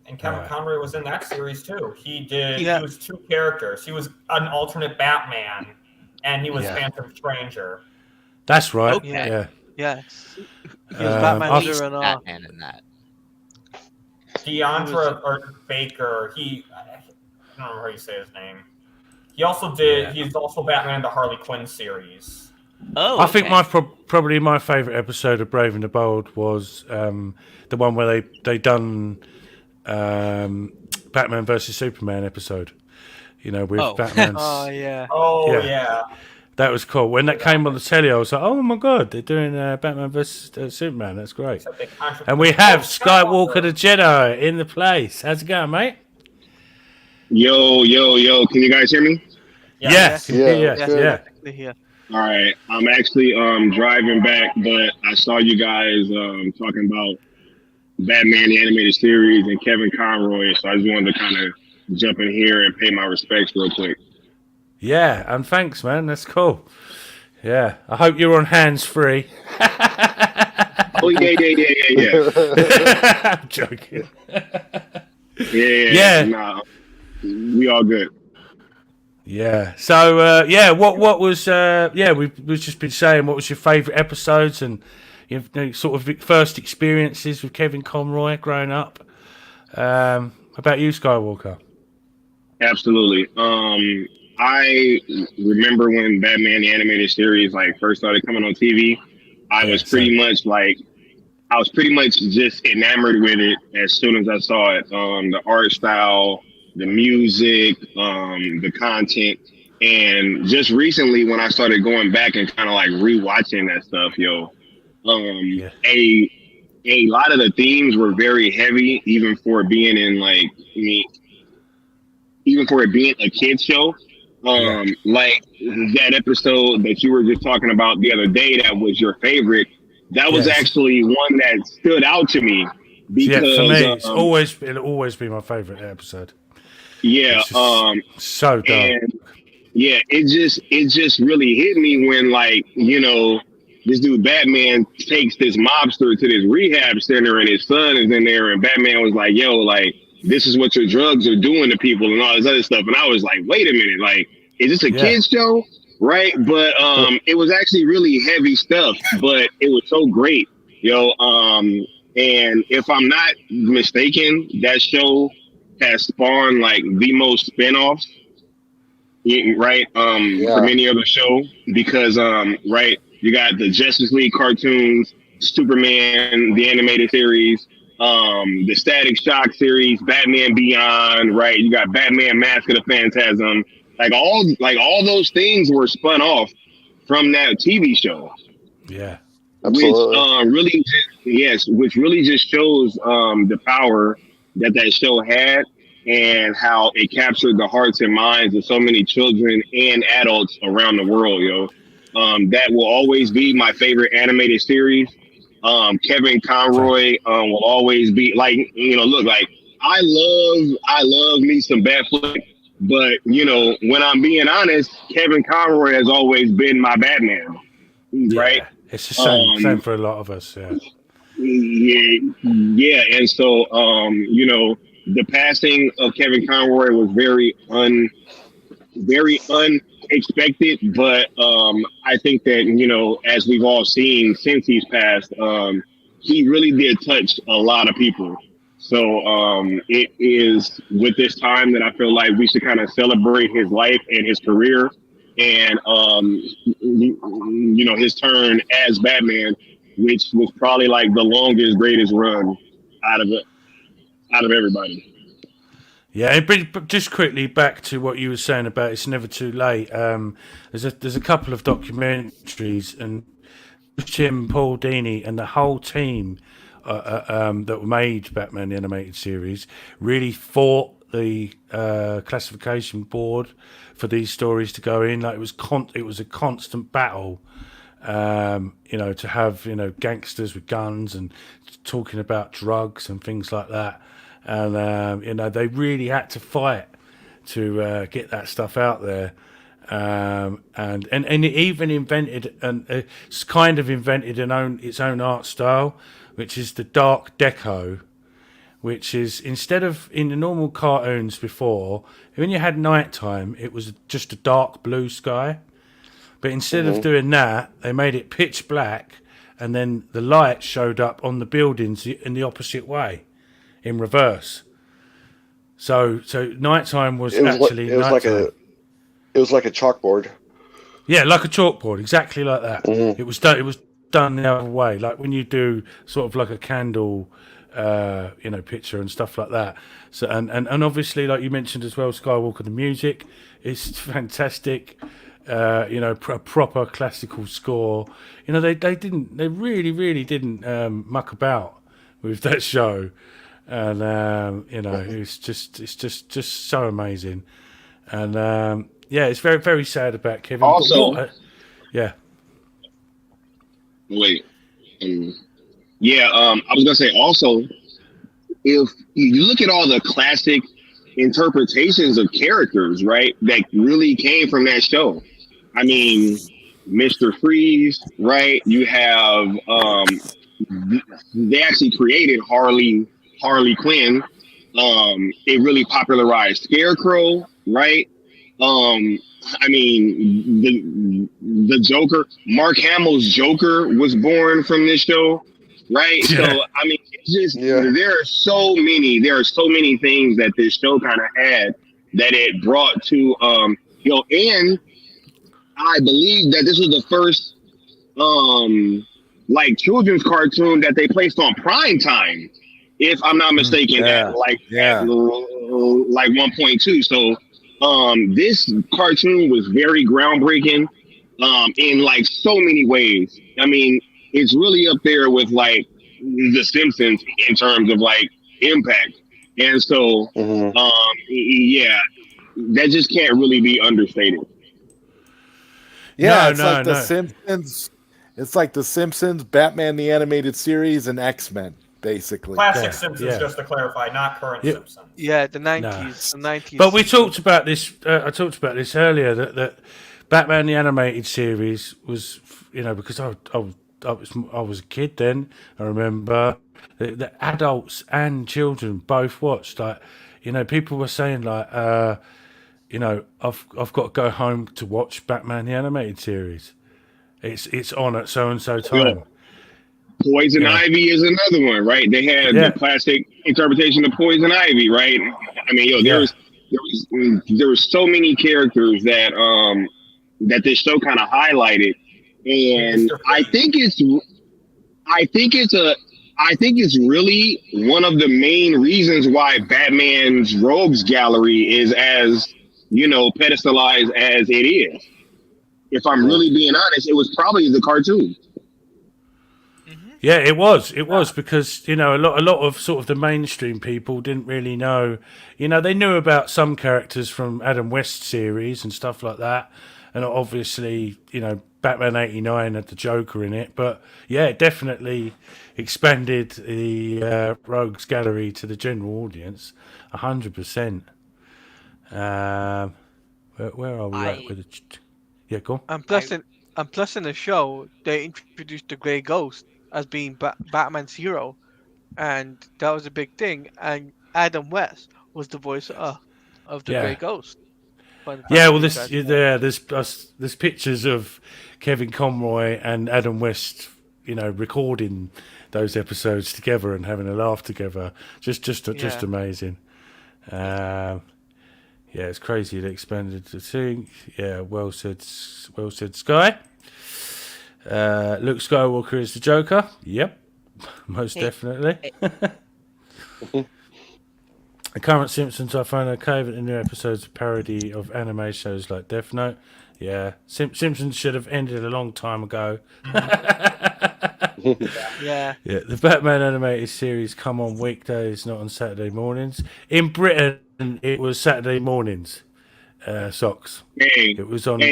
And Kevin Conroy was in that series too. He was 2 characters. He was an alternate Batman, and he was Phantom Stranger. That's right. Okay. Yeah. Yes. He was Batman in that. Deandra or Baker. I don't remember how you say his name. He also did. Yeah. He's also Batman in the Harley Quinn series. Oh, I think probably my favourite episode of Brave and the Bold was the one where they done Batman versus Superman episode. With Batman. Oh yeah. Oh yeah. That was cool. When that came on the telly, I was like, "Oh my god, they're doing Batman versus Superman. That's great." And we have Skywalker the Jedi in the place. How's it going, mate? Yo! Can you guys hear me? Yes. Yeah. All right. I'm actually driving back, but I saw you guys talking about Batman the animated series and Kevin Conroy, so I just wanted to kind of jump in here and pay my respects real quick. Yeah, and thanks, man. That's cool. Yeah, I hope you're on hands free. Oh yeah. I'm joking. Yeah. Nah, we all good. Yeah. So what was we've just been saying what was your favourite episodes and sort of first experiences with Kevin Conroy growing up. About you, Skywalker? Absolutely. I remember when Batman the animated series like first started coming on TV. I was pretty much just enamored with it as soon as I saw it. The art style, the music, the content, and just recently when I started going back and kind of like rewatching that stuff, a lot of the themes were very heavy, even for being in like even for it being a kids show. Like that episode that you were just talking about the other day, that was your favorite. That was actually one that stood out to me because for me, it'll always be my favorite episode. Yeah, so dark. And yeah, it just really hit me when this dude Batman takes this mobster to this rehab center and his son is in there and Batman was like, yo, like this is what your drugs are doing to people and all this other stuff. And I was like, wait a minute, like, is this a kid's show? Right. But it was actually really heavy stuff, but it was so great, and if I'm not mistaken, that show has spawned like the most spinoffs, right? For many other show because right, you got the Justice League cartoons, Superman, the animated series, the Static Shock series, Batman Beyond, right? You got Batman Mask of the Phantasm, like all those things were spun off from that TV show. Yeah, absolutely. Which really just shows the power that show had and how it captured the hearts and minds of so many children and adults around the world, that will always be my favorite animated series. Kevin Conroy will always be like, look, like I love me some Batfleck, but when I'm being honest, Kevin Conroy has always been my Batman, right? It's the same for a lot of us, yeah. Yeah, and so the passing of Kevin Conroy was very unexpected, but I think that as we've all seen since he's passed, he really did touch a lot of people. So it is with this time that I feel like we should kind of celebrate his life and his career, and his turn as Batman, which was probably like the longest, greatest run out of everybody. Yeah, but just quickly back to what you were saying about It's Never Too Late. There's a couple of documentaries, and Jim, Paul Dini, and the whole team that made Batman the Animated Series really fought the classification board for these stories to go in. Like it was a constant battle. To have gangsters with guns and talking about drugs and things like that. And they really had to fight to get that stuff out there, and it even invented its own art style, which is the dark deco, which is instead of in the normal cartoons before, when you had nighttime, it was just a dark blue sky, but instead of doing that, they made it pitch black, and then the light showed up on the buildings in the opposite way. In reverse, so nighttime was actually nighttime. It was like a chalkboard. Yeah, like a chalkboard, exactly like that. Mm-hmm. It was done the other way, like when you do sort of like a candle, picture and stuff like that. So and obviously, like you mentioned as well, Skywalker, the music is fantastic. A proper classical score. They really didn't muck about with that show. And it's just so amazing, and it's very, very sad about Kevin. Also, I was gonna say also, if you look at all the classic interpretations of characters, right, that really came from that show. I mean, Mr. Freeze, right? You have they actually created Harley Quinn. It really popularized Scarecrow, right? I mean, the Joker, Mark Hamill's Joker was born from this show, right? Yeah. So I mean, it's just there are so many things that this show kind of had that it brought to And I believe that this was the first like children's cartoon that they placed on prime time, if I'm not mistaken, at like 1.2. So this cartoon was very groundbreaking in like so many ways. I mean, it's really up there with like The Simpsons in terms of like impact. And so yeah, that just can't really be understated. Yeah, like The Simpsons. It's like The Simpsons, Batman the Animated Series, and X-Men, basically. Classic Simpsons, just to clarify, not current Simpsons. Yeah, the 90s. The 90s. But we talked about this. I talked about this earlier. That Batman the Animated Series was, because I was a kid then. I remember the adults and children both watched. Like, people were saying like, I've got to go home to watch Batman the Animated Series. It's on at so and so time. Poison Ivy is another one, right? They had the classic interpretation of Poison Ivy, right? I mean, there was so many characters that that this show kind of highlighted, and I think it's really one of the main reasons why Batman's rogues gallery is as pedestalized as it is. If I'm really being honest, it was probably the cartoon. Yeah, it was because a lot of sort of the mainstream people didn't really know. They knew about some characters from Adam West series and stuff like that, and obviously Batman '89 had the Joker in it. But yeah, it definitely expanded the rogues gallery to the general audience, 100%. Where are we at with it? Yeah, go on. And plus in the show, they introduced the Grey Ghost as being Batman's hero, and that was a big thing. And Adam West was the voice of the Grey Ghost. Yeah, well, there's pictures of Kevin Conroy and Adam West, recording those episodes together and having a laugh together. Just amazing. Yeah, it's crazy. They expanded the thing. Yeah, well said, Sky. Luke Skywalker is the Joker. Yep, most definitely. The current Simpsons I find okay, but the new episodes are parody of anime shows like Death Note. Yeah, Simpsons should have ended a long time ago. Yeah. The Batman animated series come on weekdays, not on Saturday mornings. In Britain, it was Saturday mornings. Socks. It was on.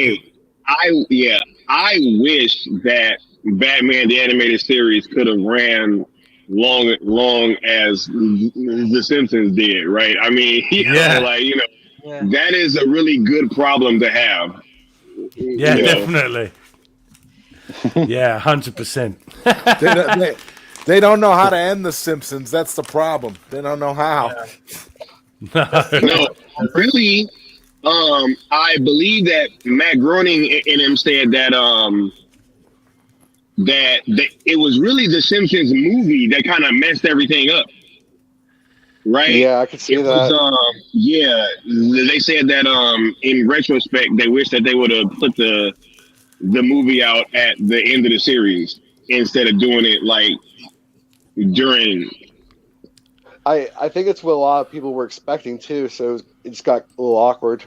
I wish that Batman the Animated Series could have ran long as The Simpsons did, right? I mean, that is a really good problem to have. Yeah, definitely. Yeah, 100%. They don't know how to end The Simpsons. That's the problem. They don't know how. No, really. I believe that Matt Groening and him said that that it was really the Simpsons movie that kind of messed everything up, right? Yeah, I could see that. They said that in retrospect, they wish that they would have put the movie out at the end of the series instead of doing it like during. I think it's what a lot of people were expecting too, so it just got a little awkward.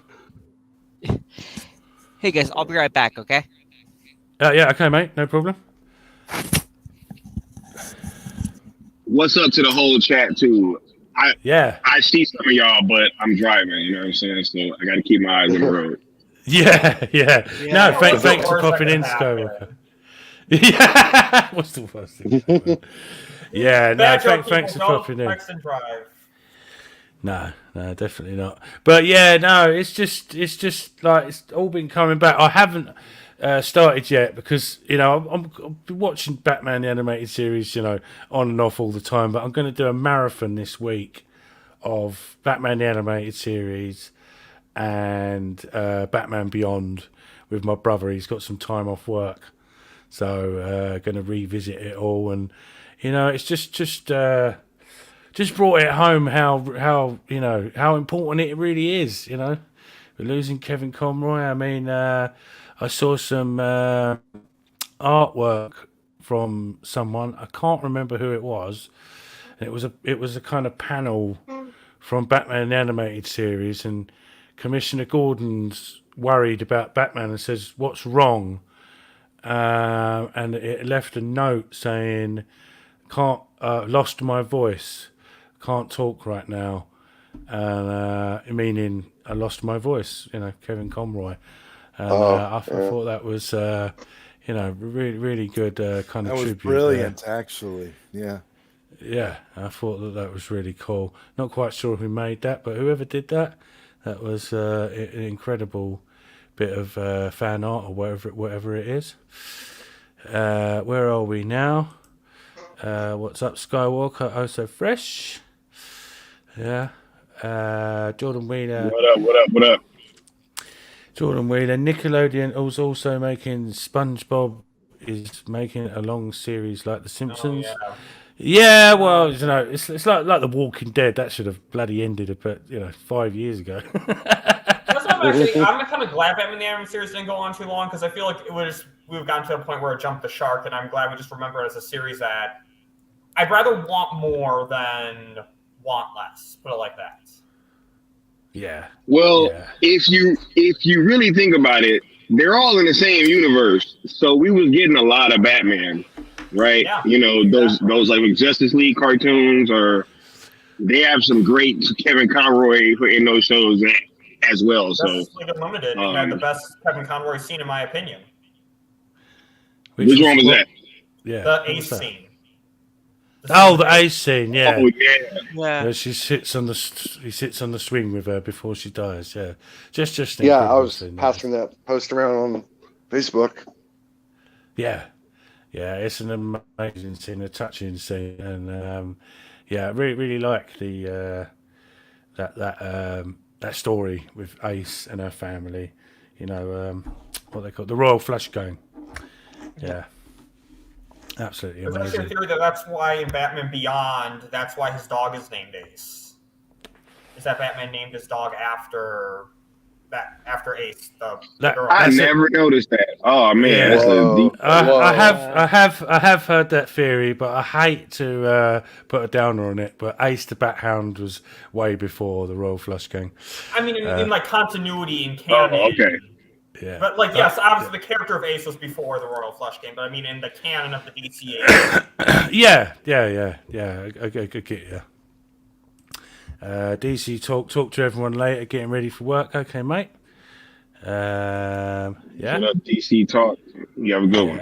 Hey guys, I'll be right back, okay? Yeah, okay, mate, no problem. What's up to the whole chat too? I see some of y'all, but I'm driving. You know what I'm saying? So I got to keep my eyes on the road. Yeah. No, thanks for popping in, Skywalker. Yeah, what's the worst thing? Yeah, no, thanks for popping in. No, definitely not. But yeah, no, it's just like it's all been coming back. I haven't started yet because I'm watching Batman the Animated Series, on and off all the time. But I'm going to do a marathon this week of Batman the Animated Series and Batman Beyond with my brother. He's got some time off work, so going to revisit it all. And it's just brought it home how important it really is, we're losing Kevin Conroy. I mean, I saw some artwork from someone. I can't remember who it was. It was a kind of panel from Batman the Animated Series, and Commissioner Gordon's worried about Batman and says, "What's wrong?" And it left a note saying, "Can't lost my voice, can't talk right now," and meaning I lost my voice. Kevin Conroy, and I thought that was really good kind of that was tribute. Brilliant, actually. Yeah. Yeah, I thought that was really cool. Not quite sure who made that, but whoever did that was an incredible bit of fan art or whatever it is. Where are we now? What's up, Skywalker? Oh, so fresh. Yeah. Jordan Wheeler. What up? Jordan Wheeler. Nickelodeon was also making SpongeBob is making a long series like The Simpsons. Oh, yeah. Yeah, well, it's like The Walking Dead. That should have bloody ended about 5 years ago. That's why I'm kind of glad Batman the Animated Series didn't go on too long, because I feel like we've gotten to a point where it jumped the shark, and I'm glad we just remember it as a series that I'd rather want more than want less. Put it like that. Yeah. Well, if you really think about it, they're all in the same universe, so we was getting a lot of Batman. Right, yeah, those like Justice League cartoons, or they have some great Kevin Conroy in those shows as well. Justice League Unlimited had the best Kevin Conroy scene, in my opinion. Which one was that? Yeah, the Ace scene. The Ace scene. Yeah. Oh yeah. Where he sits on the swing with her before she dies. Yeah, just I was passing that post around on Facebook. Yeah. Yeah, it's an amazing scene, a touching scene, and I really like the that story with Ace and her family. What they call the Royal Flush Gang. Yeah, absolutely amazing. There's actually a theory that's why in Batman Beyond, that's why his dog is named Ace. Is that Batman named his dog after Ace, the girl? I never noticed that. Oh man, that's a deep. I have heard that theory, but I hate to put a downer on it. But Ace the Bat Hound was way before the Royal Flush Gang. I mean, in like continuity and canon. Oh, okay. Yeah. But yes, obviously the character of Ace was before the Royal Flush Gang. But I mean, in the canon of the DCA. Yeah. I get you. DC talk to everyone later, getting ready for work. Okay, mate. Yeah. What up, DC talk? You have a good one.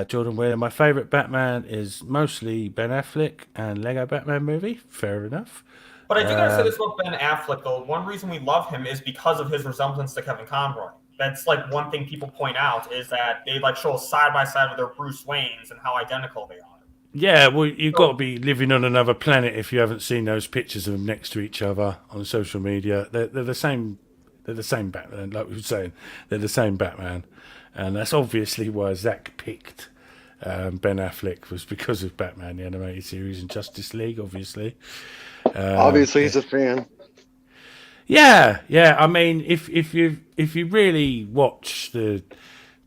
Jordan Wheeler. My favourite Batman is mostly Ben Affleck and Lego Batman movie. Fair enough. But I do gotta say this about Ben Affleck, though. One reason we love him is because of his resemblance to Kevin Conroy. That's like one thing people point out is that they like show side by side with their Bruce Waynes and how identical they are. Yeah, well, you've got to be living on another planet if you haven't seen those pictures of them next to each other on social media. They're the same. They're the same Batman, like we were saying. They're the same Batman, and that's obviously why Zach picked Ben Affleck, was because of Batman the Animated Series and Justice League, obviously. Obviously, he's a fan. Yeah. I mean, if you really watch the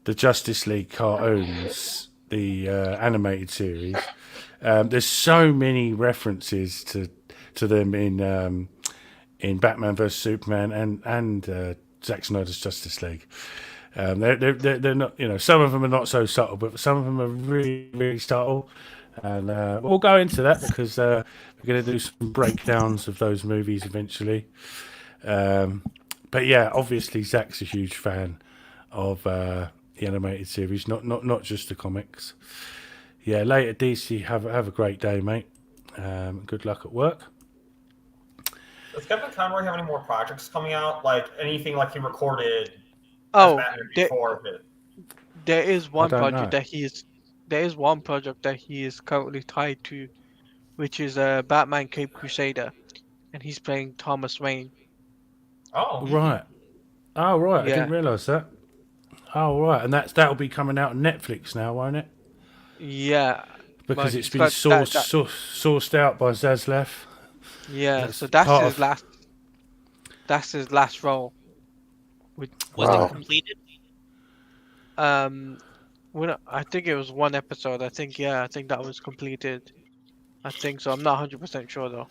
Justice League cartoons, the animated series, there's so many references to them in Batman vs Superman and Zack Snyder's Justice League. They're not, some of them are not so subtle, but some of them are really, really subtle. And we'll go into that because we're going to do some breakdowns of those movies eventually. But yeah, obviously Zach's a huge fan of the animated series, not just the comics. Yeah, later DC, have a great day, mate. Good luck at work. Does Kevin Conroy have any more projects coming out? Like anything like he recorded? Before it? There is one project that he is currently tied to, which is Batman Cape Crusader, and he's playing Thomas Wayne. Oh right. Yeah. I didn't realise that. Oh right, and that'll be coming out on Netflix now, won't it? Yeah, because it's been sourced out by Zaslav. Yeah, so that's his last. That's his last role. Was it completed? I think it was one episode. I think that was completed. I think so. I'm not 100% sure though.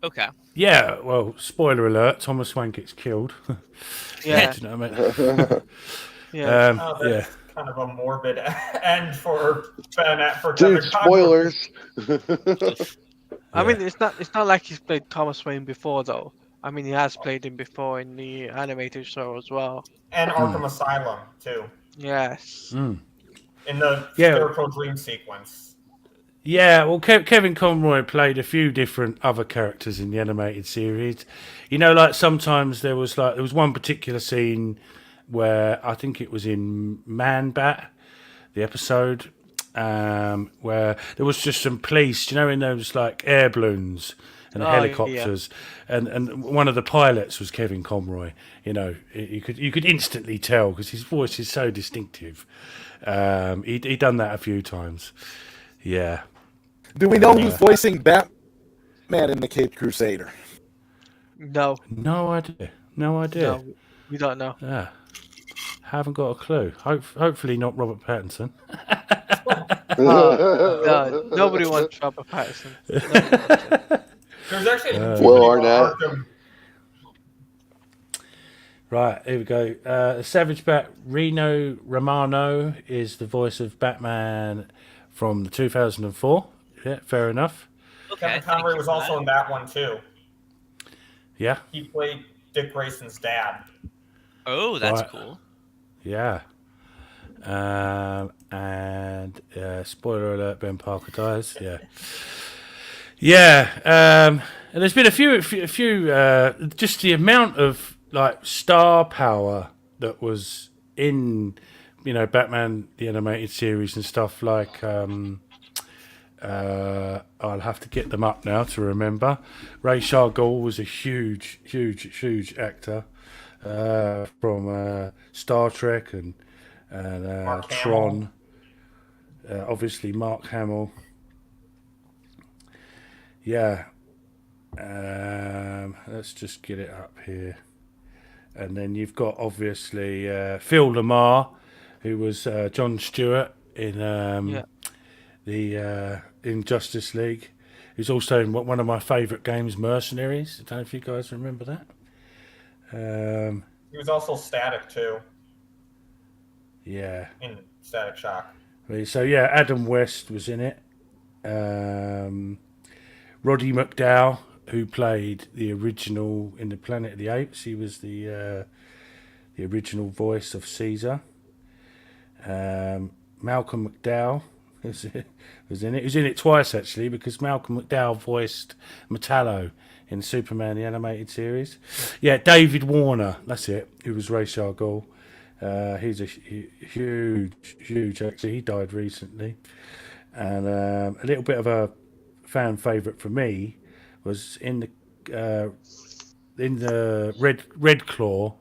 Okay. Yeah, well, spoiler alert: Thomas Wayne gets killed. Yeah. Do you know what I mean? Yeah. Yeah. Kind of a morbid end for Dude, spoilers. I mean, it's not like he's played Thomas Wayne before though. I mean, he has played him before in the animated show as well. And Arkham Asylum too. Yes. Mm. In the Scarecrow dream sequence. Yeah, well, Kevin Conroy played a few different other characters in the animated series. You know, like sometimes there was one particular scene where I think it was in Man Bat, the episode, where there was just some police, you know, in those like air balloons and helicopters, and one of the pilots was Kevin Conroy. You know, you could instantly tell because his voice is so distinctive. He'd done that a few times. Yeah. Do we know who's voicing Batman in the Caped Crusader? No. No idea. No, we don't know. Yeah. Haven't got a clue. Hopefully not Robert Pattinson. No, nobody wants Robert Pattinson. There's actually Will Arnett. Right, here we go. Savage Bat Reno Romano is the voice of Batman from the 2004. Yeah, fair enough. Okay, Kevin Conroy was also in that one too. Yeah. He played Dick Grayson's dad. Oh, that's cool. Yeah. And spoiler alert: Ben Parker dies. Yeah. Yeah. And there's been a few. Just the amount of like star power that was in, you know, Batman the animated series and stuff like. I'll have to get them up now to remember. Ray Ghul was a huge actor from Star Trek and Tron. Obviously, Mark Hamill. Yeah. Let's just get it up here. And then you've got obviously Phil Lamar, who was John Stewart in in Justice League. He's also in one of my favourite games, Mercenaries. I don't know if you guys remember that. He was also Static too. Yeah. In Static Shock. So yeah, Adam West was in it. Roddy McDowall, who played the original in the Planet of the Apes, he was the original voice of Caesar. Malcolm McDowell was in it. He was in it twice actually because Malcolm McDowell voiced Metallo in Superman the animated series. Yeah, David Warner, that's it. Who was Ra's al Ghul. He's a huge actor. He died recently, and a little bit of a fan favourite for me was in the Red Claw.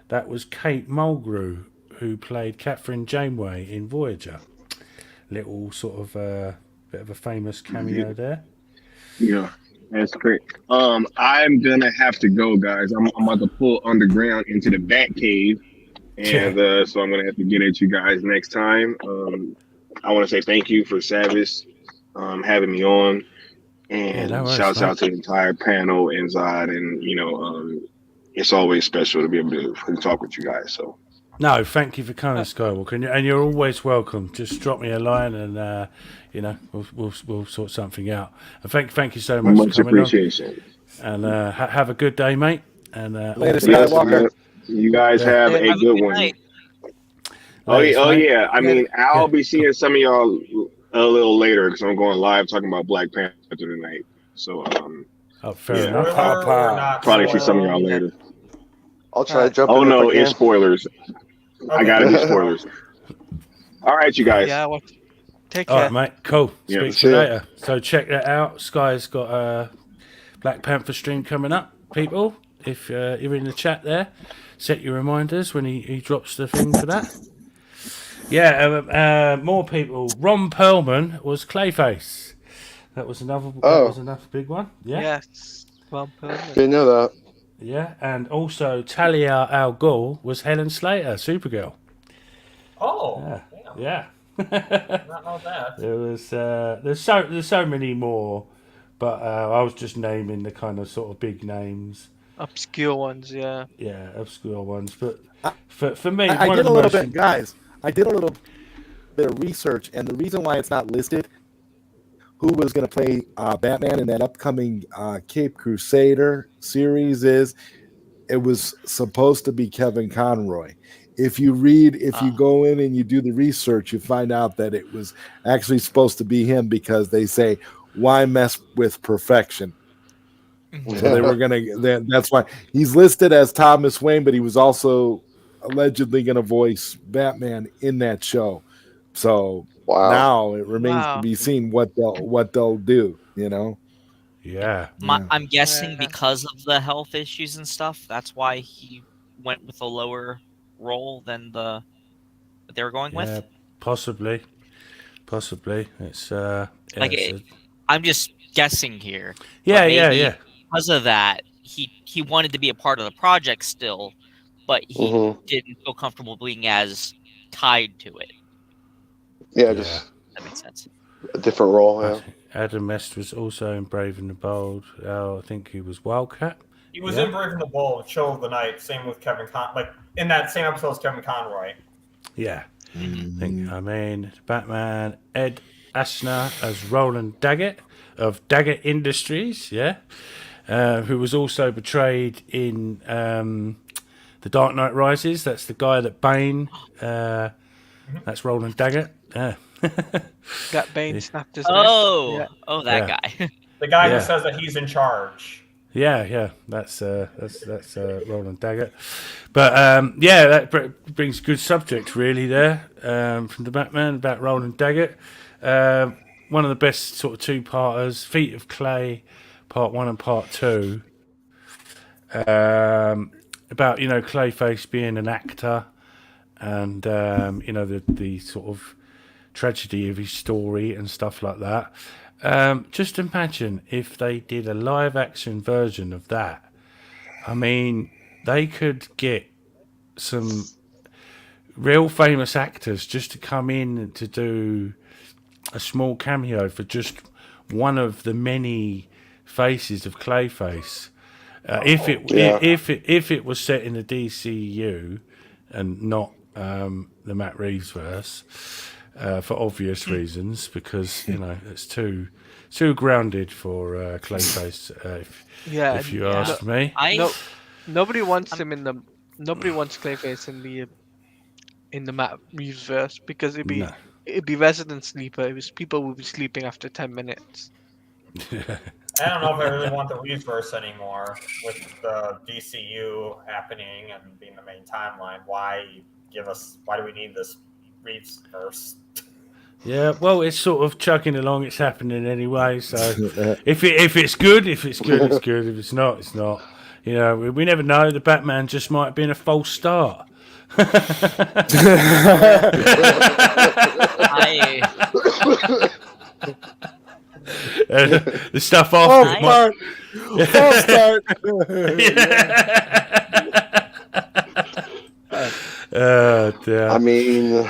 That was Kate Mulgrew, who played Catherine Janeway in Voyager. Little sort of bit of a famous cameo there. Yeah, that's great. I'm gonna have to go, guys. I'm about to pull underground into the Bat Cave, and so I'm gonna have to get at you guys next time. I want to say thank you for Savage having me on, and shouts out to the entire panel inside, and it's always special to be able to talk with you guys. So. No, thank you for coming, Skywalker, and you're always welcome. Just drop me a line, and we'll sort something out. And thank you so much. Much for coming appreciation. On. And have a good day, mate. And you guys have a good one. Yeah. I mean, I'll be seeing some of y'all a little later because I'm going live talking about Black Panther tonight. So, fair enough. Probably see some of y'all later. I'll try to jump in. Oh no, it's spoilers. Okay. I gotta do spoilers. All right, you guys. Yeah, well, take care. All right, mate. Cool. Speak to you later. So check that out. Sky's got a Black Panther stream coming up, people. If you're in the chat there, set your reminders when he drops the thing for that. Yeah, more people. Ron Perlman was Clayface. That was another big one. Yeah. Yes. Ron Perlman. Didn't know that. Yeah, and also Talia al Ghul was Helen Slater, Supergirl. Oh, Yeah. did not know that. There's so many more, but I was just naming the kind of sort of big names. Obscure ones, yeah. Yeah, obscure ones. But I, for me, I one of did the a little most bit, guys. I did a little bit of research, and the reason why it's not listed who was going to play Batman in that upcoming Cape Crusader series is it was supposed to be Kevin Conroy. If you go in and you do the research, you find out that it was actually supposed to be him because they say, why mess with perfection? So they were going to, that's why he's listed as Thomas Wayne, but he was also allegedly going to voice Batman in that show. So now it remains to be seen what they'll do, you know? Yeah. I'm guessing because of the health issues and stuff, that's why he went with a lower role than what they were going with. Possibly. It's I'm just guessing here. Yeah, but maybe yeah. Because of that, he wanted to be a part of the project still, but he didn't feel comfortable being as tied to it. Yeah, just that makes sense. A different role. Yeah. Adam West was also in Brave and the Bold. I think he was Wildcat. He was in Brave and the Bold, Show of the Night. Same with Kevin in that same episode as Kevin Conroy. Yeah. I mean, Batman, Ed Asner as Roland Daggett of Daggett Industries, who was also portrayed in The Dark Knight Rises. That's the guy that Bane, that's Roland Daggett. That Bane snapped his neck. That guy. The guy who says that he's in charge. Yeah, that's Roland Daggett. But that brings a good subject really there from the Batman about Roland Daggett. One of the best sort of two-parters, Feet of Clay, Part 1 and Part 2. About Clayface being an actor and the sort of tragedy of his story and stuff like that. Just imagine if they did a live action version of that. I mean, they could get some real famous actors just to come in to do a small cameo for just one of the many faces of Clayface. If it was set in the DCU and not the Matt Reeves verse. For obvious reasons, because it's too grounded for Clayface. If you ask me, nobody wants him nobody wants Clayface in the Matt Reeves verse because it'd be resident sleeper. People would be sleeping after 10 minutes. I don't know if I really want the Reeves verse anymore with the DCU happening and being the main timeline. Why do we need this Reeves verse? Yeah, well, it's sort of chugging along. It's happening anyway. So if it's good, it's good. If it's not, it's not. We never know. The Batman just might have been a false start. The stuff after false start. I mean,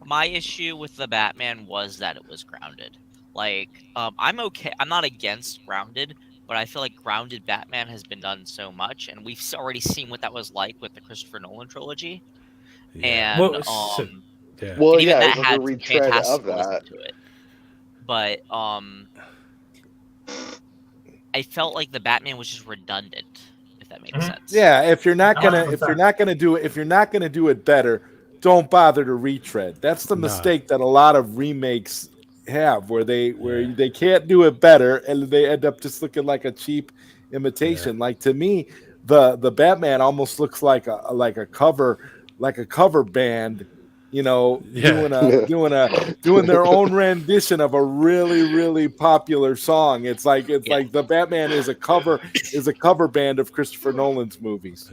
my issue with the Batman was that it was grounded. I'm okay. I'm not against grounded, but I feel like grounded Batman has been done so much, and we've already seen what that was like with the Christopher Nolan trilogy. Yeah. And even that like had a some retread fantastic of that. to it. But I felt like the Batman was just redundant, if that makes sense. Yeah, if you're not gonna do it better, don't bother to retread. That's the mistake that a lot of remakes have, where they can't do it better and they end up just looking like a cheap imitation. Like, to me, the Batman almost looks like a cover band, doing their own rendition of a really, really popular song. It's like the Batman is a cover band of Christopher Nolan's movies.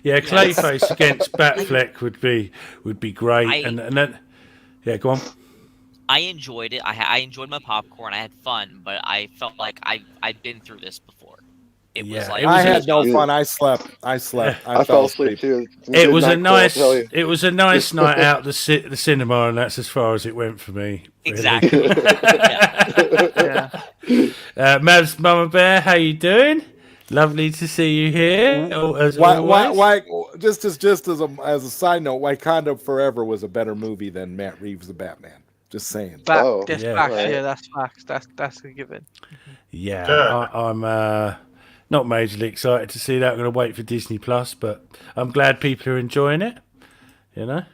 Yeah, Clayface against Batfleck would be great. And then go on. I enjoyed it. I enjoyed my popcorn. I had fun, but I felt like I've been through this before. It was like I had no fun. I slept. I fell asleep too. It was a nice night out the cinema, and that's as far as it went for me. Really. Exactly. Mavs Mama Bear, how you doing? Lovely to see you here. Why? Just as a side note, Wakanda Forever was a better movie than Matt Reeves' The Batman. Just saying. That's facts. That's a given. Yeah, I'm not majorly excited to see that. I'm going to wait for Disney Plus, but I'm glad people are enjoying it. You know,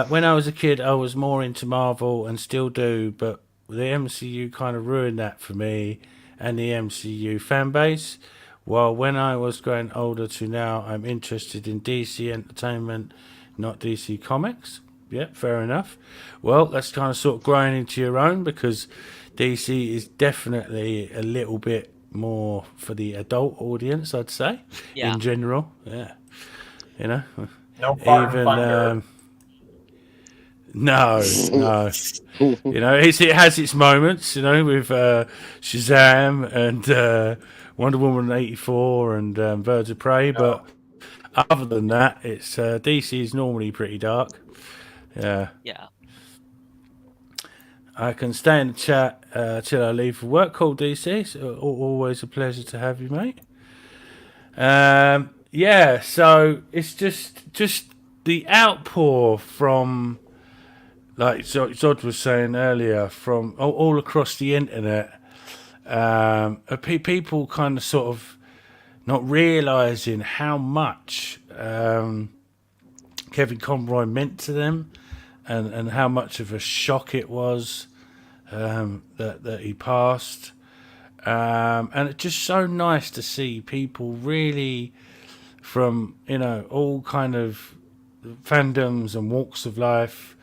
when I was a kid, I was more into Marvel and still do, but the MCU kind of ruined that for me and the MCU fan base. While when I was growing older to now, I'm interested in DC entertainment, not DC comics. Yeah, fair enough. Well, that's kind of sort of growing into your own, because DC is definitely a little bit more for the adult audience, I'd say, in general. Yeah, you know, no fun. No. You know, it has its moments. You know, with Shazam and Wonder Woman 84 and Birds of Prey, but other than that, it's DC is normally pretty dark. Yeah. I can stay in the chat till I leave for work. Cool, DC. So always a pleasure to have you, mate. So it's just the outpour from, like Zod was saying earlier, from all across the internet. People kind of sort of not realising how much Kevin Conroy meant to them, and how much of a shock it was that he passed. And it's just so nice to see people really from, all kind of fandoms and walks of life,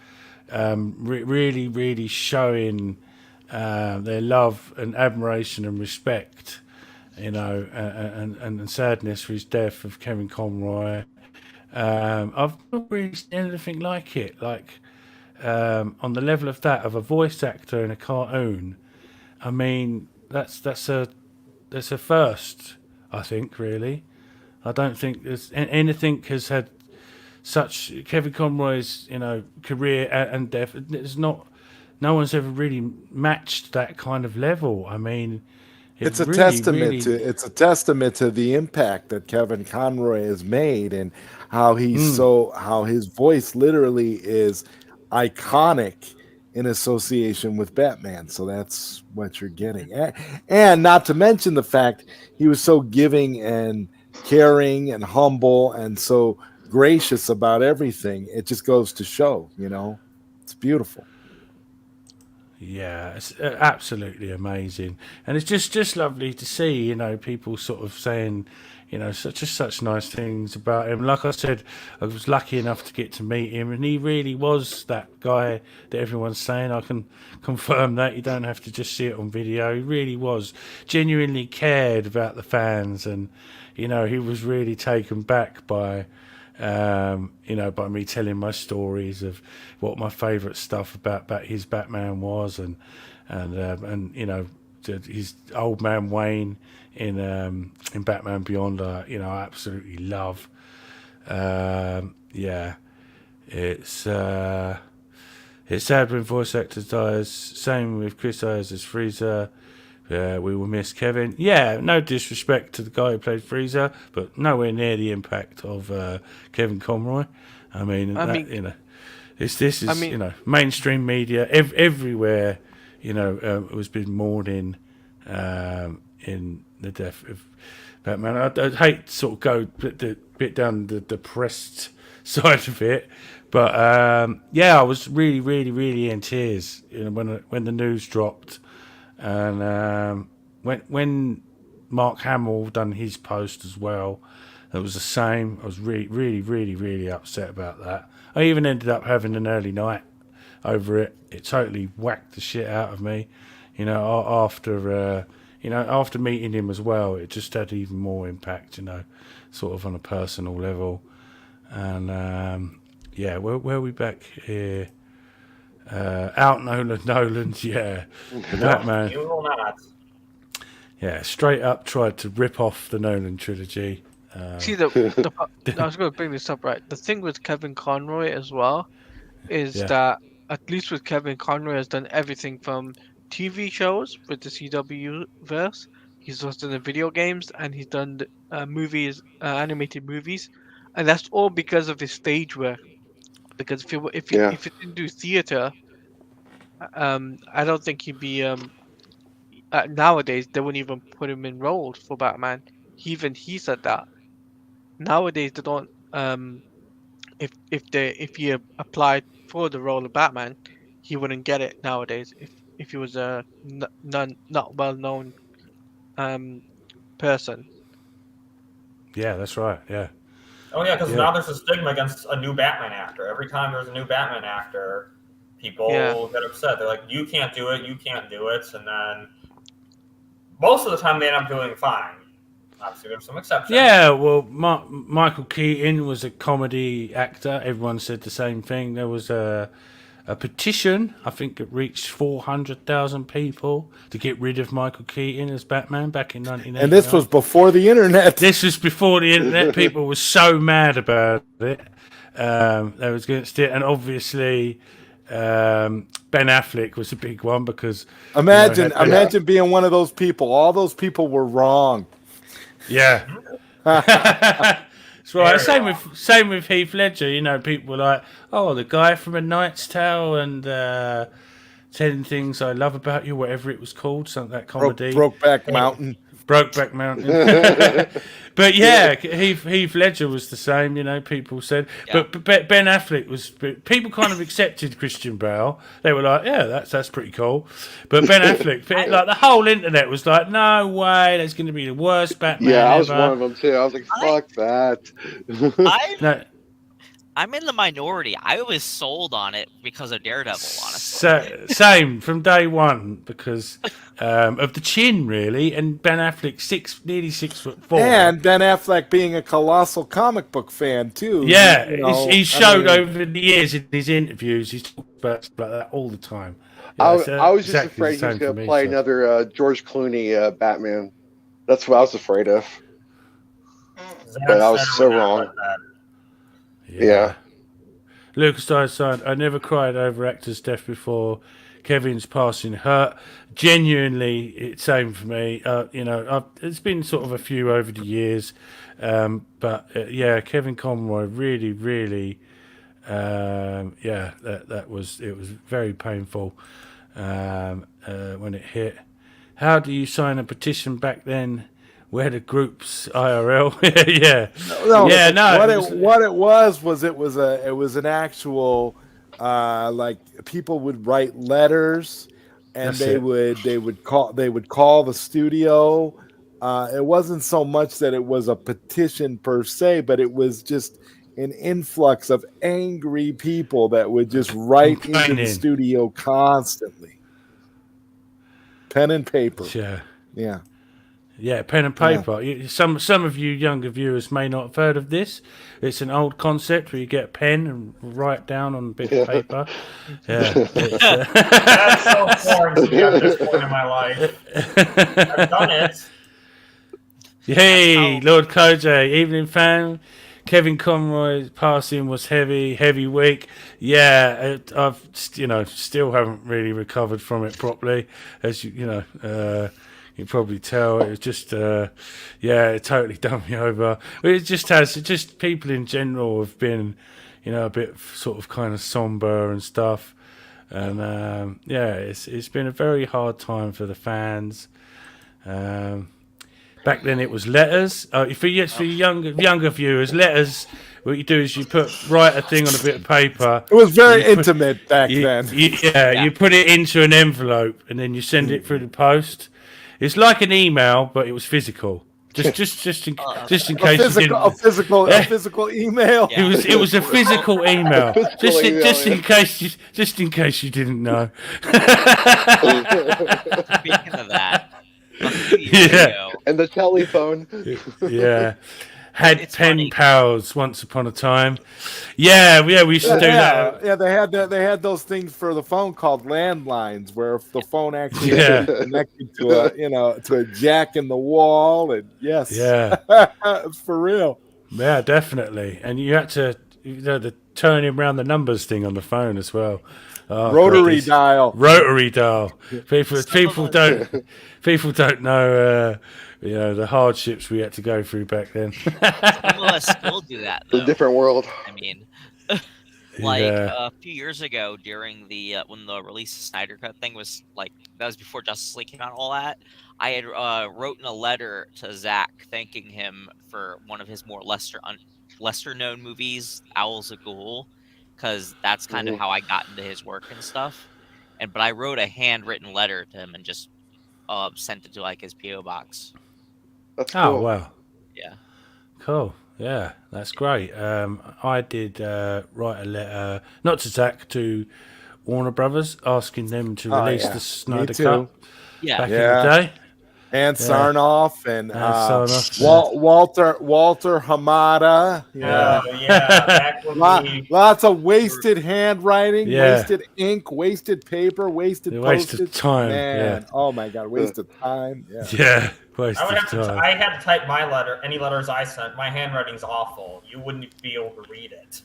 really, really showing their love and admiration and respect, and sadness for his death of Kevin Conroy. I've not really seen anything like it, on the level of that, of a voice actor in a cartoon. I mean, that's a first, I think, really. I don't think there's anything has had such Kevin Conroy's, career and death. No one's ever really matched that kind of level. I mean, it's a testament to the impact that Kevin Conroy has made, and how how his voice literally is iconic in association with Batman. So that's what you're getting. And not to mention the fact he was so giving and caring and humble and so gracious about everything. It just goes to show, it's beautiful. Yeah, it's absolutely amazing, and it's just lovely to see, people sort of saying, such nice things about him. Like I said, I was lucky enough to get to meet him, and he really was that guy that everyone's saying. I can confirm that. You don't have to just see it on video. He really was, genuinely cared about the fans, and he was really taken back by by me telling my stories of what my favourite stuff about his Batman was, and his old man Wayne in Batman Beyond. I absolutely love. It's sad when voice actors dies. Same with Chris Ayers as Freezer. We will miss Kevin. Yeah, no disrespect to the guy who played Freezer, but nowhere near the impact of Kevin Conroy. This is mainstream media everywhere. Was been mourning in the death of Batman. I'd hate to sort of go bit down the depressed side of it, but I was really, really, really in tears when the news dropped. And when Mark Hamill done his post as well, it was the same. I was really, really, really, really upset about that. I even ended up having an early night over it. It totally whacked the shit out of me. After meeting him as well, it just had even more impact. Sort of on a personal level. And where are we back here? Out Nolan's, yeah. Batman. You will not. yeah, straight up tried to rip off the Nolan trilogy. See, I was going to bring this up, right? The thing with Kevin Conroy as well is that at least with Kevin Conroy has done everything from TV shows with the CW verse. He's also done the video games and he's done movies, animated movies, and that's all because of his stage work. Because if he didn't do theater, I don't think he'd be nowadays they wouldn't even put him in roles for Batman. He said that nowadays they don't if he applied for the role of Batman, he wouldn't get it nowadays if he was a not well known person. Yeah, that's right. Yeah. Oh yeah, because now there's a stigma against a new Batman actor. Every time there's a new Batman actor, people get upset. They're like, "You can't do it. You can't do it," and then most of the time they end up doing fine. Obviously, there's some exceptions. Yeah, well, Michael Keaton was a comedy actor. Everyone said the same thing. There was a petition. I think it reached 400,000 people to get rid of Michael Keaton as Batman back in 1989. And this was before the internet. This was before the internet. People were so mad about it. They was against it, and obviously Ben Affleck was a big one because imagine being one of those people. All those people were wrong. Yeah. That's right. Same with Heath Ledger. You know, people were like, "Oh, the guy from A Knight's Tale and 10 Things I Love About You," whatever it was called, something that comedy. Brokeback Mountain. Brokeback Mountain. But yeah, Heath Ledger was the same, you know, people said. Yeah. But Ben Affleck was... People kind of accepted Christian Bale. They were like, yeah, that's pretty cool. But Ben Affleck, like the whole internet was like, no way, that's going to be the worst Batman ever. I was one of them too. I was like, fuck that. I'm in the minority. I was sold on it because of Daredevil, honestly. Same from day one because of the chin, really, and Ben Affleck nearly 6'4", and Ben Affleck being a colossal comic book fan too. Yeah, he showed over the years in his interviews. He's talked about that all the time. I was just afraid he was going to play another George Clooney Batman. That's what I was afraid of. But I was so wrong. Yeah. Lucas Dyer, I never cried over actor's death before. Kevin's passing hurt. Genuinely, same for me. You know, it's been sort of a few over the years, but Kevin Conroy really, really, it was very painful when it hit. How do you sign a petition back then? Where the groups IRL? What it was an actual like people would write letters and they would call the studio. It wasn't so much that it was a petition per se, but it was just an influx of angry people that would just write into the studio constantly. Pen and paper. Yeah. Yeah, pen and paper. Yeah. Some of you younger viewers may not have heard of this. It's an old concept where you get a pen and write down on a bit of paper. Yeah, that's so foreign to me at this point in my life. I've done it. Hey, Lord Koj, evening fan. Kevin Conroy's passing was heavy week. Yeah, I've still haven't really recovered from it properly, as you probably tell. It was just, it totally done me over. Just people in general have been, a bit sort of kind of somber and stuff. And, it's been a very hard time for the fans. Back then it was letters. For younger viewers, letters, what you do is you write a thing on a bit of paper. It was very intimate back then. You put it into an envelope and then you send it through the post. It's like an email, but it was physical. Just in case a physical emaal. Yeah. It was a physical email. Just in case you didn't know. Speaking of that, and the telephone. Yeah. had pen pals once upon a time. Yeah, we used to do that. Yeah, they had those things for the phone called landlines, where if the phone actually connected to a jack in the wall, and it's for real. Yeah, definitely. And you had to the turning around the numbers thing on the phone as well. Oh, rotary dial. People don't know the hardships we had to go through back then. Some of us still do that, though. It's a different world. I mean, a few years ago during the when the release of Snyder Cut thing was that was before Justice League came out and all that. I had written a letter to Zach thanking him for one of his more lesser known movies, Owls of Ghoul, because that's kind of how I got into his work and stuff. But I wrote a handwritten letter to him and just sent it to his PO box. That's cool. Oh wow! Yeah. Cool. Yeah, that's great. I did write a letter, not to Zach, to Warner Brothers, asking them to release the Snyder Cut back in the day. And Sarnoff and Sarnoff, Walter Hamada. Lots of wasted handwriting, wasted ink, wasted paper, wasted time. Man, oh my God, wasted time. I had to type my letter. Any letters I sent, my handwriting's awful. You wouldn't be able to read it.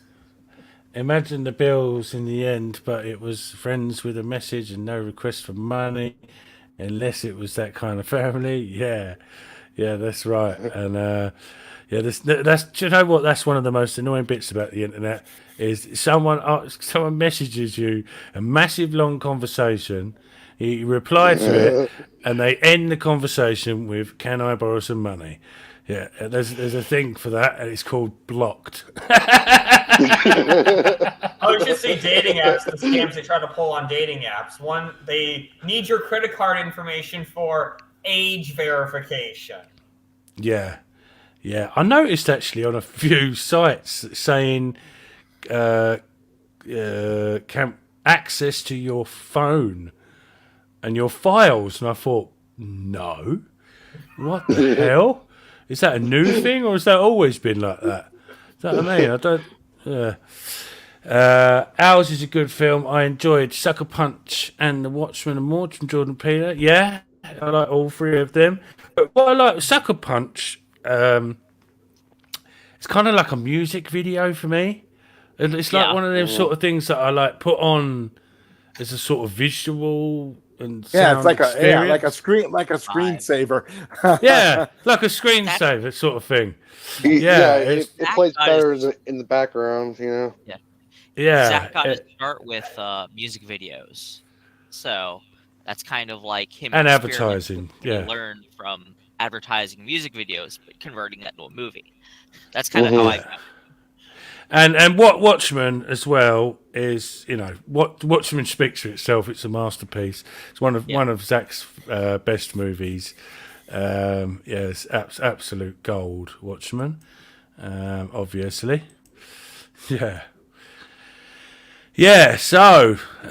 Imagine the bills in the end, but it was friends with a message and no request for money. Unless it was that kind of family, yeah, that's right. And that's do you know what? That's one of the most annoying bits about the internet is someone messages you a massive long conversation, you reply to it, and they end the conversation with "Can I borrow some money?" Yeah, there's a thing for that, and it's called blocked. Oh, you should see dating apps, the scams they try to pull on dating apps. One, they need your credit card information for age verification. Yeah. I noticed actually on a few sites saying access to your phone and your files, and I thought, no, what the hell? Is that a new thing, or has that always been like that? Is that what I mean? I don't. Ours is a good film. I enjoyed Sucker Punch and The Watchmen and more from Jordan Peele. Yeah, I like all three of them. But what I like with Sucker Punch, it's kind of like a music video for me. It's like one of them sort of things that I put on as a sort of visual and sound it's like a screensaver. like a screensaver sort of thing. It plays better in the background, Yeah, Zach got to start with music videos, so that's kind of like him and advertising. He learned from advertising music videos, but converting that to a movie. That's kind of how I got. And what Watchmen as well is, what Watchmen speaks for itself. It's a masterpiece. It's one of Zach's best movies. It's absolute gold. Watchmen, obviously. Yeah. So, we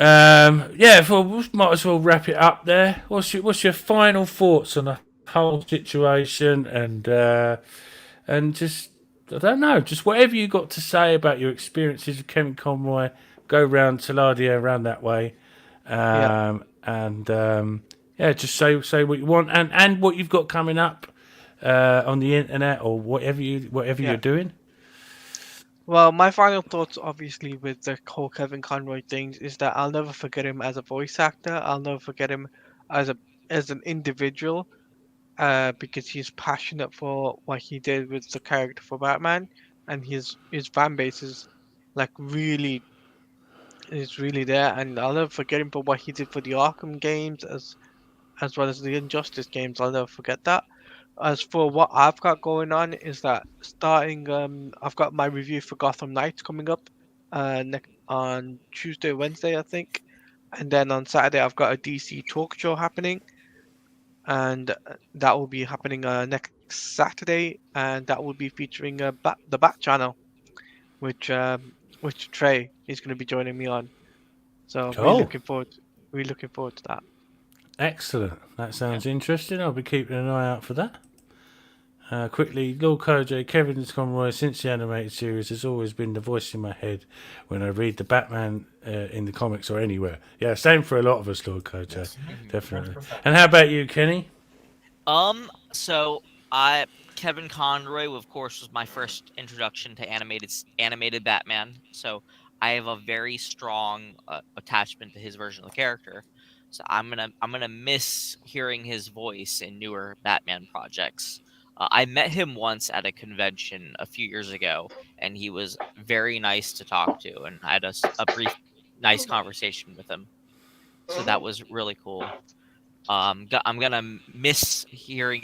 might as well wrap it up there. What's your final thoughts on the whole situation and just. I don't know, just whatever you got to say about your experiences with Kevin Conroy, go round Taladia around that way, just say what you want and what you've got coming up on the internet or whatever you're doing. Well, my final thoughts, obviously, with the whole Kevin Conroy things, is that I'll never forget him as a voice actor. I'll never forget him as an individual. Because he's passionate for what he did with the character for Batman, and his fan base is really there, and I'll never forget him for what he did for the Arkham games as well as the Injustice games. I'll never forget that. As for what I've got going on is that starting I've got my review for Gotham Knights coming up on Tuesday, Wednesday, I think, and then on Saturday I've got a DC talk show happening. And that will be happening next Saturday, and that will be featuring the Bat Channel, which Trey is going to be joining me on. So cool. Really looking forward to that. Excellent. That sounds interesting. I'll be keeping an eye out for that. Quickly, Lord Kojo, Kevin Conroy, since the animated series, has always been the voice in my head when I read the Batman in the comics or anywhere. Yeah, same for a lot of us, Lord Kojo. Yes. Definitely. 100%. And how about you, Kenny? So I Kevin Conroy, of course, was my first introduction to animated Batman. So I have a very strong attachment to his version of the character. So I'm gonna miss hearing his voice in newer Batman projects. I met him once at a convention a few years ago, and he was very nice to talk to, and I had a brief, nice conversation with him. So that was really cool. I'm gonna miss hearing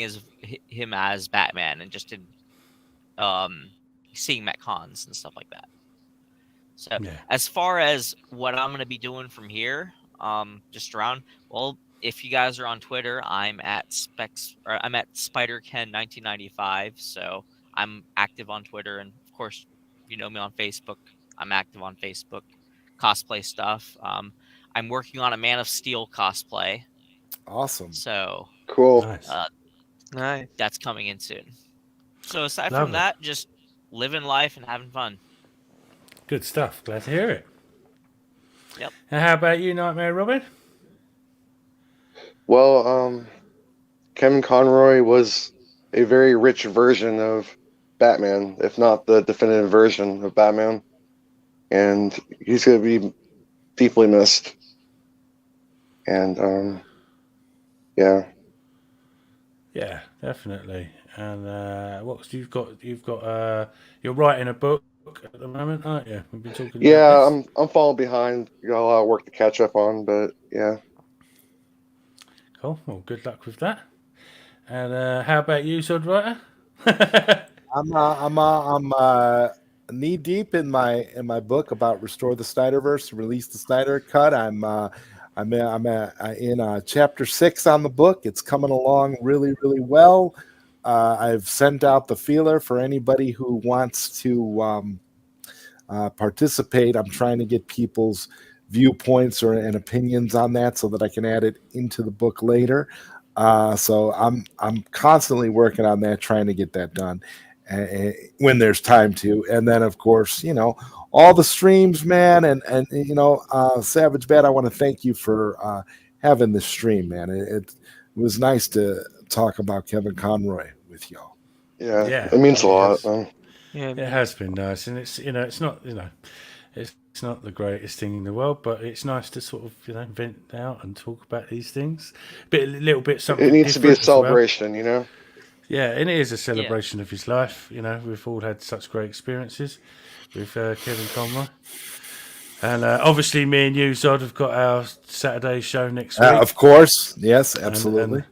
him as Batman and just in um seeing him at cons and stuff like that. So Yeah. as far as what I'm gonna be doing from here, just around, well, if you guys are on Twitter, I'm at SpiderKen1995. So I'm active on Twitter, and of course, you know me on Facebook. I'm active on Facebook, cosplay stuff. I'm working on a Man of Steel cosplay. Awesome. So Cool. Nice. Nice. that's coming in soon. So aside Love from it. that, just living life and having fun. Good stuff. Glad to hear it. Yep. And how about you, Nightmare Robin? Well, Kevin Conroy was a very rich version of Batman, if not the definitive version of Batman, and he's going to be deeply missed. And yeah, Yeah, definitely. And what you've got? You're writing a book at the moment, aren't you? We've been talking about yeah, this. I'm falling behind. Got a lot of work to catch up on, but yeah. Cool. Well, good luck with that. And how about you, Sodwriter? I'm knee deep in my book about Restore the Snyderverse, release the Snyder Cut. I'm in chapter 6 on the book. It's coming along really really well. I've sent out the feeler for anybody who wants to participate. I'm trying to get people's viewpoints and opinions on that so that I can add it into the book later. So I'm constantly working on that, trying to get that done when there's time to. And then of course, all the streams, man, and Savage Bad, I want to thank you for having this stream, man. It was nice to talk about Kevin Conroy with y'all. Yeah, Yeah, it means a it lot. has. Yeah. It has been nice, and it's not it's not the greatest thing in the world, but it's nice to sort of vent out and talk about these things. A little bit It something needs to be a different as well. celebration. Yeah, and it is a Yeah. celebration of his life. We've all had such great experiences with Kevin Conroy. And obviously, me and you, Zod, have got our Saturday show next week. Of course, yes, absolutely.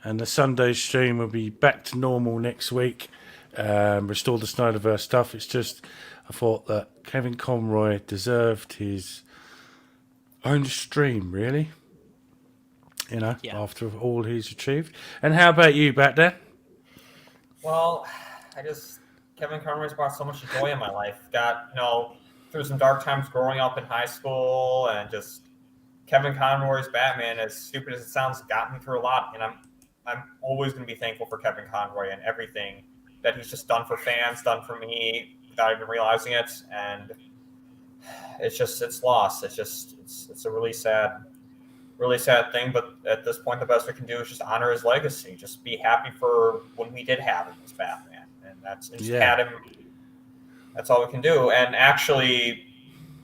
And the Sunday stream will be back to normal next week. Restore the Snyderverse stuff. It's just, I thought that Kevin Conroy deserved his own stream, really. Yeah. After all he's achieved. And how about you, back there? Well, Kevin Conroy's brought so much joy in my life. Got, through some dark times growing up in high school, and just Kevin Conroy's Batman, as stupid as it sounds, got me through a lot. And I'm always going to be thankful for Kevin Conroy and everything that he's just done for fans, done for me without even realizing it. And it's lost. It's a really sad thing. But at this point, the best we can do is just honor his legacy. Just be happy for when we did have him as Batman, and had him. That's all we can do. And actually,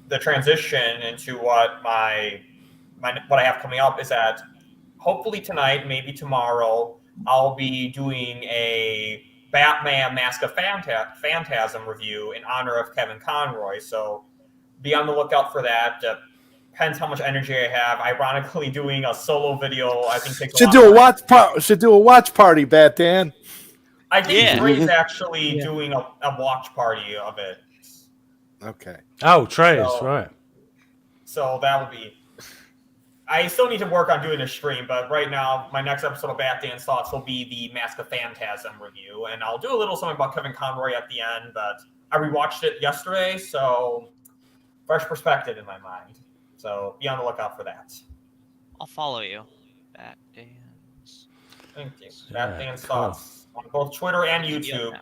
the transition into what what I have coming up is that hopefully tonight, maybe tomorrow, I'll be doing a Batman Mask of Phantasm review in honor of Kevin Conroy. So be on the lookout for that. Depends how much energy I have. Ironically, doing a solo video, I think takes Should do a watch party, Batman. I think Yeah. Trey's actually doing a watch party of it. Okay. Oh, Trey is right. So that would be. I still need to work on doing a stream, but right now, my next episode of Bat Dance Thoughts will be the Mask of Phantasm review, and I'll do a little something about Kevin Conroy at the end, but I rewatched it yesterday, so fresh perspective in my mind. So be on the lookout for that. I'll follow you. Bat Dance. Thank you. Bat Dance Thoughts on both Twitter and YouTube.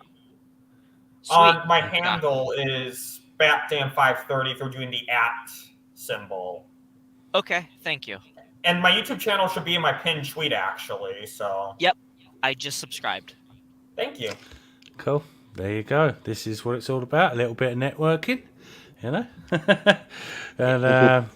Sweet. My handle is BatDan530 if you're doing the @ symbol. Okay, thank you. And my YouTube channel should be in my pinned tweet, actually. So. Yep, I just subscribed. Thank you. Cool. There you go. This is what it's all about. A little bit of networking, you know. And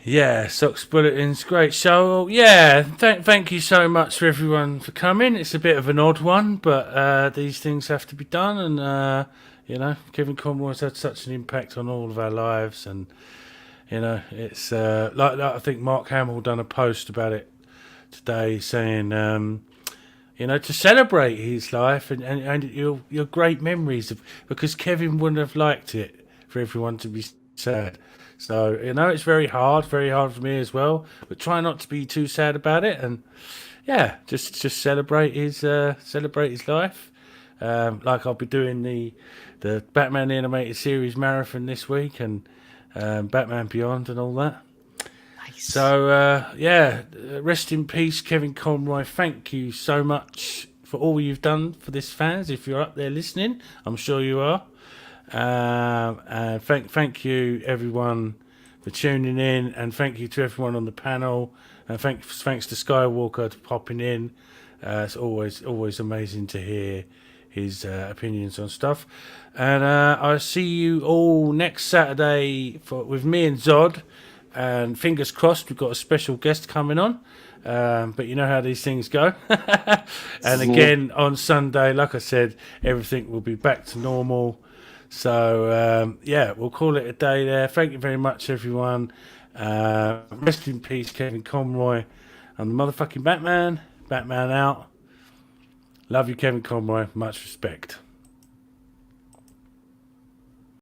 yeah, Socks Bulletin's great. So yeah, thank you so much for everyone for coming. It's a bit of an odd one, but these things have to be done. And you know, Kevin Conroy's had such an impact on all of our lives, and you know, it's like I think Mark Hamill done a post about it today, saying you know, to celebrate his life and your great memories of, because Kevin wouldn't have liked it for everyone to be sad. So, you know, it's very hard for me as well. But try not to be too sad about it, and yeah, just celebrate his life. Like I'll be doing the Batman the Animated Series marathon this week, and Batman Beyond and all that. Nice. So yeah, rest in peace, Kevin Conroy. Thank you so much for all you've done for this fans. If you're up there listening, I'm sure you are. And thank you everyone for tuning in, and thank you to everyone on the panel, and thanks to Skywalker for popping in. It's always amazing to hear his opinions on stuff. And I'll see you all next Saturday with me and Zod, and fingers crossed we've got a special guest coming on. But you know how these things go. And again on Sunday, like I said, everything will be back to normal. So yeah, we'll call it a day there. Thank you very much, everyone. Rest in peace, Kevin Conroy. I'm the motherfucking Batman. Batman out. Love you, Kevin Conroy. Much respect.